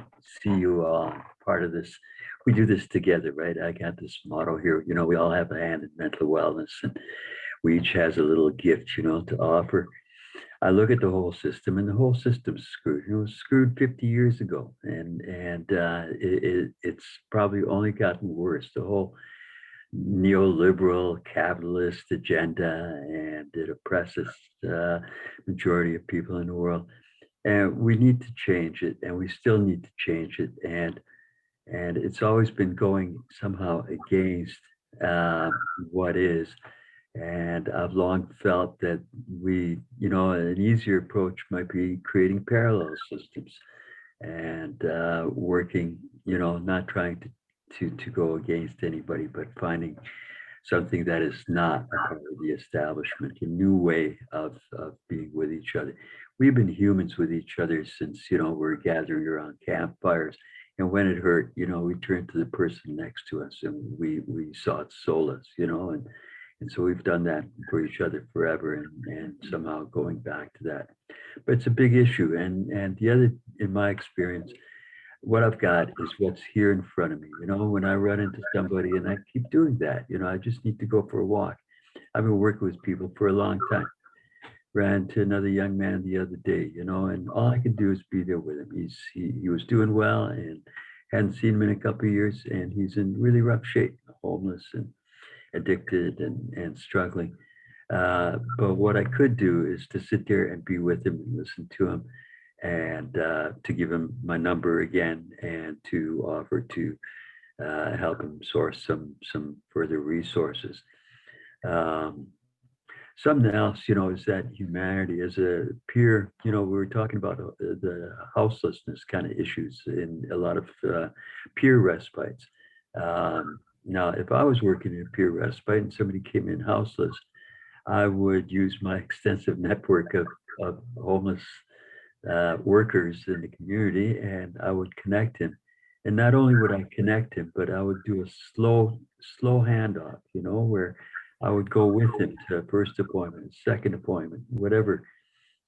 see you all part of this. We do this together, right? I got this motto here, we all have a hand in mental wellness, and we each has a little gift, to offer. I look at the whole system, and the whole system's screwed. It was screwed 50 years ago, and it's probably only gotten worse. The whole neoliberal capitalist agenda, and it oppresses the majority of people in the world. And we need to change it, and we still need to change it. And it's always been going somehow against what is. And I've long felt that an easier approach might be creating parallel systems and working, not trying to go against anybody, but finding something that is not a part of the establishment, a new way of being with each other. We've been humans with each other since, we're gathering around campfires. And when it hurt, we turned to the person next to us, and we sought solace, And so we've done that for each other forever, and somehow going back to that. But it's a big issue. And the other, in my experience, what I've got is what's here in front of me. You know, when I run into somebody, and I keep doing that, you know, I just need to go for a walk. I've been working with people for a long time. Ran to another young man the other day, you know, and all I could do is be there with him. He was doing well and hadn't seen him in a couple of years, and he's in really rough shape, homeless and addicted and struggling. But what I could do is to sit there and be with him and listen to him, and to give him my number again, and to offer to help him source some further resources. Something else, you know, is that humanity as a peer. You know, we were talking about the houselessness kind of issues in a lot of peer respites. Now, if I was working in a peer respite and somebody came in houseless, I would use my extensive network of homeless workers in the community, and I would connect him. And not only would I connect him, but I would do a slow handoff, you know, where I would go with him to a first appointment, second appointment, whatever.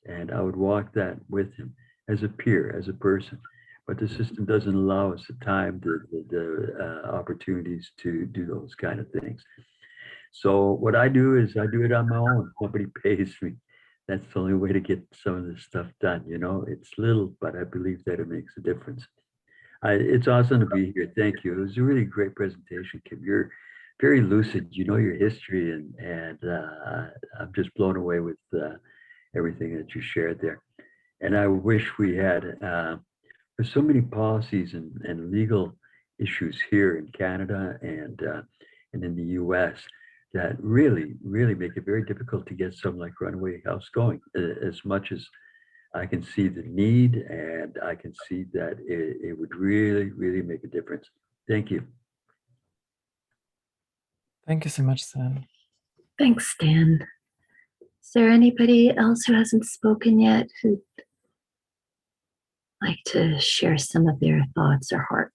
And I would walk that with him as a peer, as a person. But the system doesn't allow us the time, the opportunities to do those kind of things. So what I do is I do it on my own. Nobody pays me. That's the only way to get some of this stuff done. You know, it's little, but I believe that it makes a difference. It's awesome to be here. Thank you. It was a really great presentation, Kim. You're very lucid. You know your history, and I'm just blown away with everything that you shared there. And I wish we had, there's so many policies and legal issues here in Canada and in the US that really make it very difficult to get something like Runaway House going. As much as I can see the need, and I can see that it would really make a difference. Thank you. Thank you so much, Stan. Thanks, Stan. Is there anybody else who hasn't spoken yet who'd like to share some of their thoughts or heart?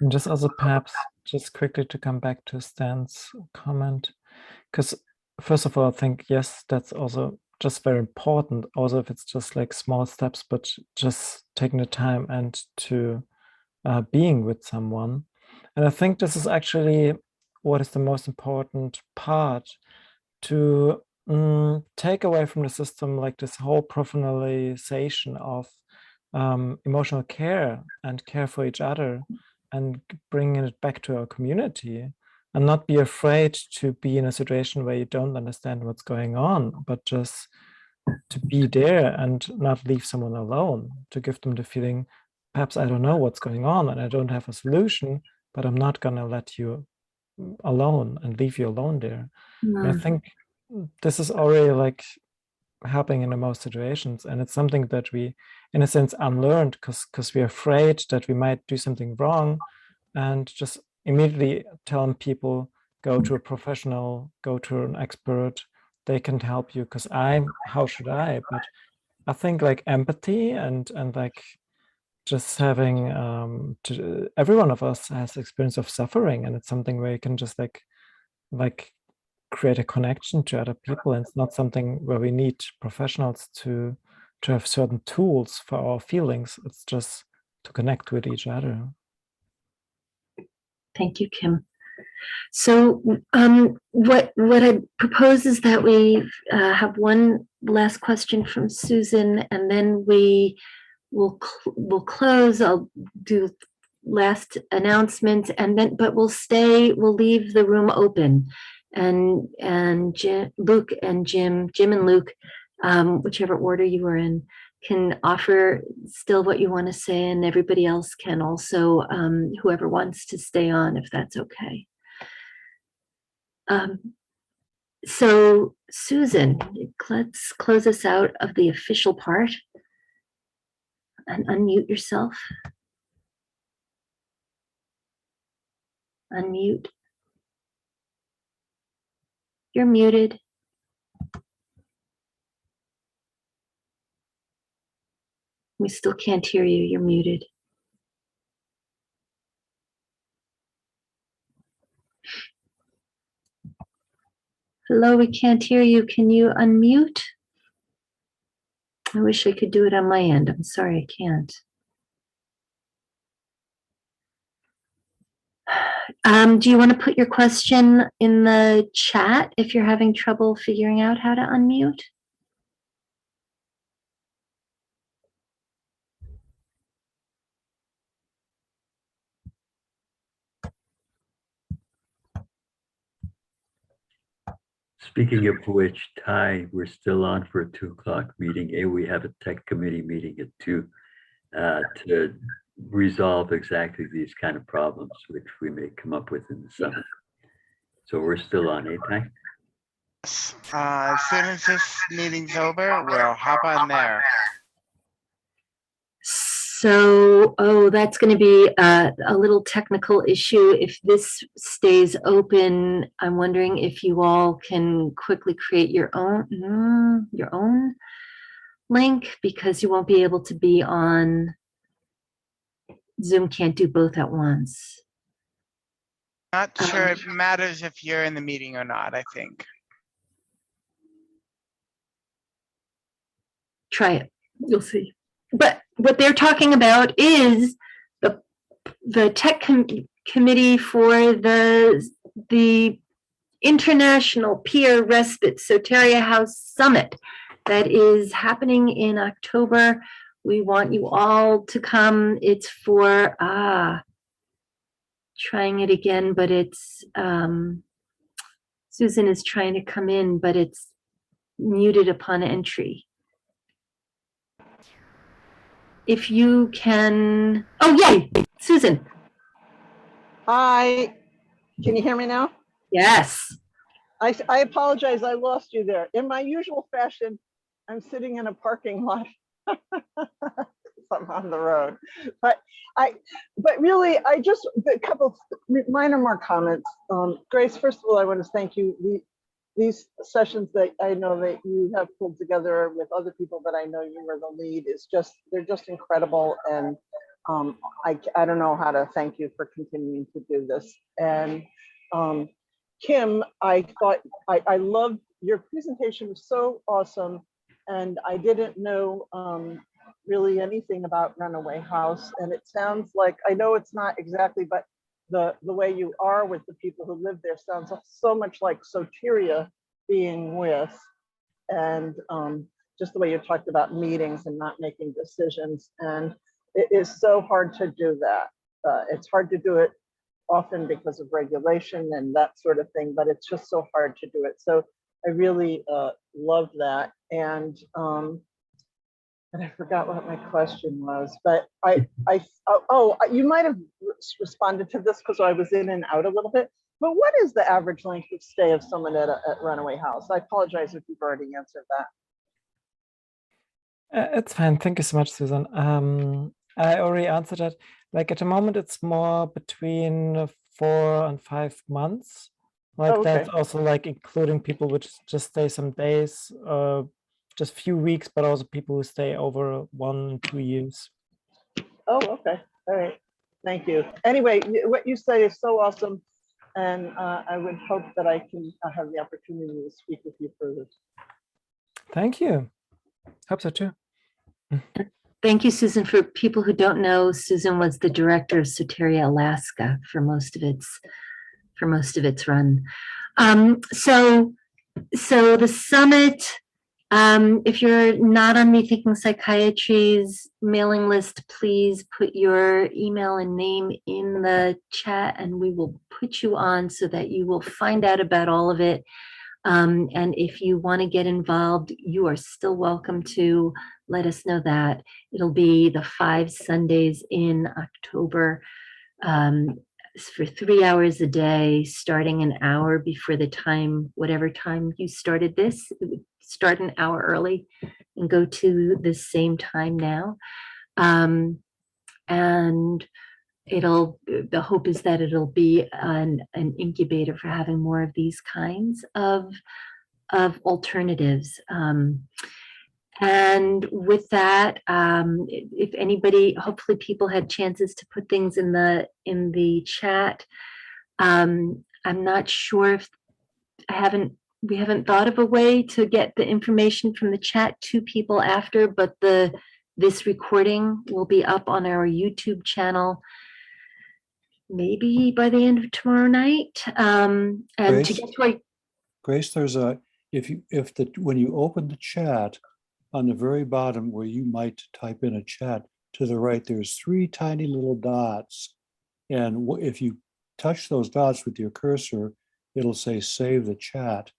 And just also perhaps just quickly to come back to Stan's comment, because first of all, I think, yes, that's also just very important. Also, if it's just like small steps, but just taking the time and to being with someone. And I think this is actually what is the most important part, to take away from the system like this whole professionalization of emotional care and care for each other, and bringing it back to our community, and not be afraid to be in a situation where you don't understand what's going on, but just to be there and not leave someone alone, to give them the feeling, perhaps I don't know what's going on and I don't have a solution, but I'm not going to let you alone and leave you alone there. And I think this is already like happening in the most situations, and it's something that we in a sense unlearned because we're afraid that we might do something wrong, and just immediately telling people, go to a professional, go to an expert, they can help you, because how should I? But I think like empathy and like just having every one of us has experience of suffering, and it's something where you can just like create a connection to other people, and it's not something where we need professionals to have certain tools for our feelings. It's just to connect with each other. Thank you, Kim. So what I propose is that we have one last question from Susan, and then we'll close. I'll do last announcements, and then we'll leave the room open, and Luke and Jim and Luke, whichever order you are in, can offer still what you want to say, and everybody else can also, whoever wants to stay on, if that's okay. So Susan, let's close us out of the official part and unmute yourself. Unmute. You're muted. We still can't hear you. You're muted. Hello, we can't hear you. Can you unmute? I wish I could do it on my end. I'm sorry, I can't. Do you want to put your question in the chat if you're having trouble figuring out how to unmute? Speaking of which, Ty, we're still on for a 2 o'clock meeting, and we have a tech committee meeting at 2 to resolve exactly these kind of problems, which we may come up with in the summer. So we're still on, Ty? As soon as this meeting's over, we'll hop on there. So, oh, that's going to be a little technical issue. If this stays open, I'm wondering if you all can quickly create your own link, because you won't be able to be on Zoom. Can't do both at once. Not sure it matters if you're in the meeting or not, I think. Try it. You'll see. But what they're talking about is the tech committee for the International Peer Respite Soteria House Summit that is happening in October. We want you all to come. It's for trying it again, but it's Susan is trying to come in, but it's muted upon entry. If you can, oh yay, Susan. Hi, can you hear me now? Yes. I apologize, I lost you there. In my usual fashion, I'm sitting in a parking lot. I'm on the road, but really, I just a couple more comments. Grace, first of all, I want to thank you. These sessions that I know that you have pulled together with other people, but I know you were the lead, they're just incredible, and I don't know how to thank you for continuing to do this. And Kim, I thought I loved your presentation, was so awesome, and I didn't know really anything about Runaway House, and it sounds like, I know it's not exactly, but the way you are with the people who live there sounds so much like Soteria being with, and just the way you talked about meetings and not making decisions. And it is so hard to do that. It's hard to do it often because of regulation and that sort of thing, but it's just so hard to do it. So I really love that. And I forgot what my question was, but you might have responded to this because I was in and out a little bit, but what is the average length of stay of someone at Runaway House? I apologize if you've already answered that. It's fine. Thank you so much, Susan. I already answered that. Like at the moment, it's more between 4 and 5 months. Like Oh, okay. that's also like including people which just stay some days, just few weeks, but also people who stay over 1 2 years. Oh, okay. All right. Thank you. Anyway, what you say is so awesome. And I would hope that I can have the opportunity to speak with you further. Thank you. Hope so too. Thank you, Susan. For people who don't know, Susan was the director of Soteria Alaska for most of its run. So the summit, if you're not on Rethinking Psychiatry's mailing list, please put your email and name in the chat and we will put you on so that you will find out about all of it. And if you want to get involved, you are still welcome to let us know that. It'll be the 5 Sundays in October for 3 hours a day, starting an hour before the time, whatever time you started this. Start an hour early and go to the same time now. And the hope is that it'll be an incubator for having more of these kinds of alternatives. And with that, if anybody, hopefully people had chances to put things in the chat. I'm not sure if we haven't thought of a way to get the information from the chat to people after, but this recording will be up on our YouTube channel maybe by the end of tomorrow night. And Grace? to get to our Grace, there's when you open the chat, on the very bottom where you might type in a chat, to the right, there's 3 tiny little dots. And if you touch those dots with your cursor, it'll say save the chat.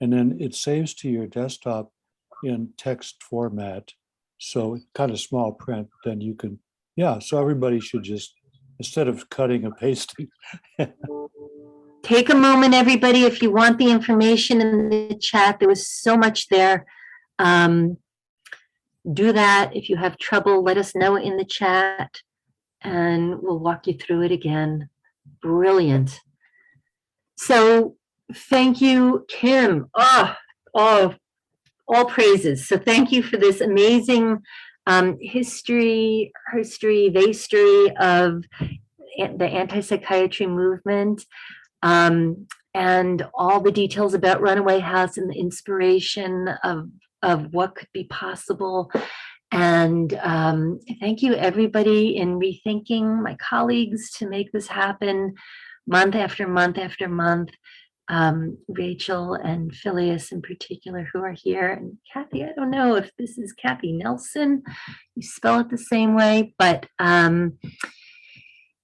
And then it saves to your desktop in text format. So kind of small print, then you can, so everybody should just, instead of cutting and pasting. Take a moment, everybody, if you want the information in the chat. There was so much there. Do that. If you have trouble, let us know in the chat and we'll walk you through it again. Brilliant. So thank you, Kim. All praises. So thank you for this amazing history of the anti-psychiatry movement, and all the details about Runaway House and the inspiration of what could be possible. And thank you everybody in Rethinking, my colleagues, to make this happen month after month after month. Rachel and Phileas in particular, who are here, and Kathy, I don't know if this is Kathy Nelson, you spell it the same way, but and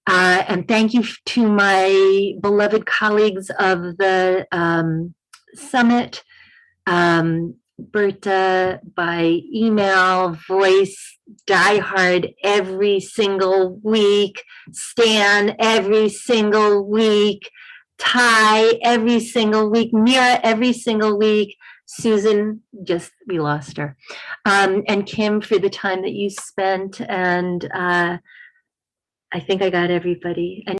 thank you to my beloved colleagues of the summit, Berta by email, voice, diehard every single week, Stan every single week, Ty every single week, Mira every single week, Susan, we lost her, and Kim for the time that you spent, and I think I got everybody. And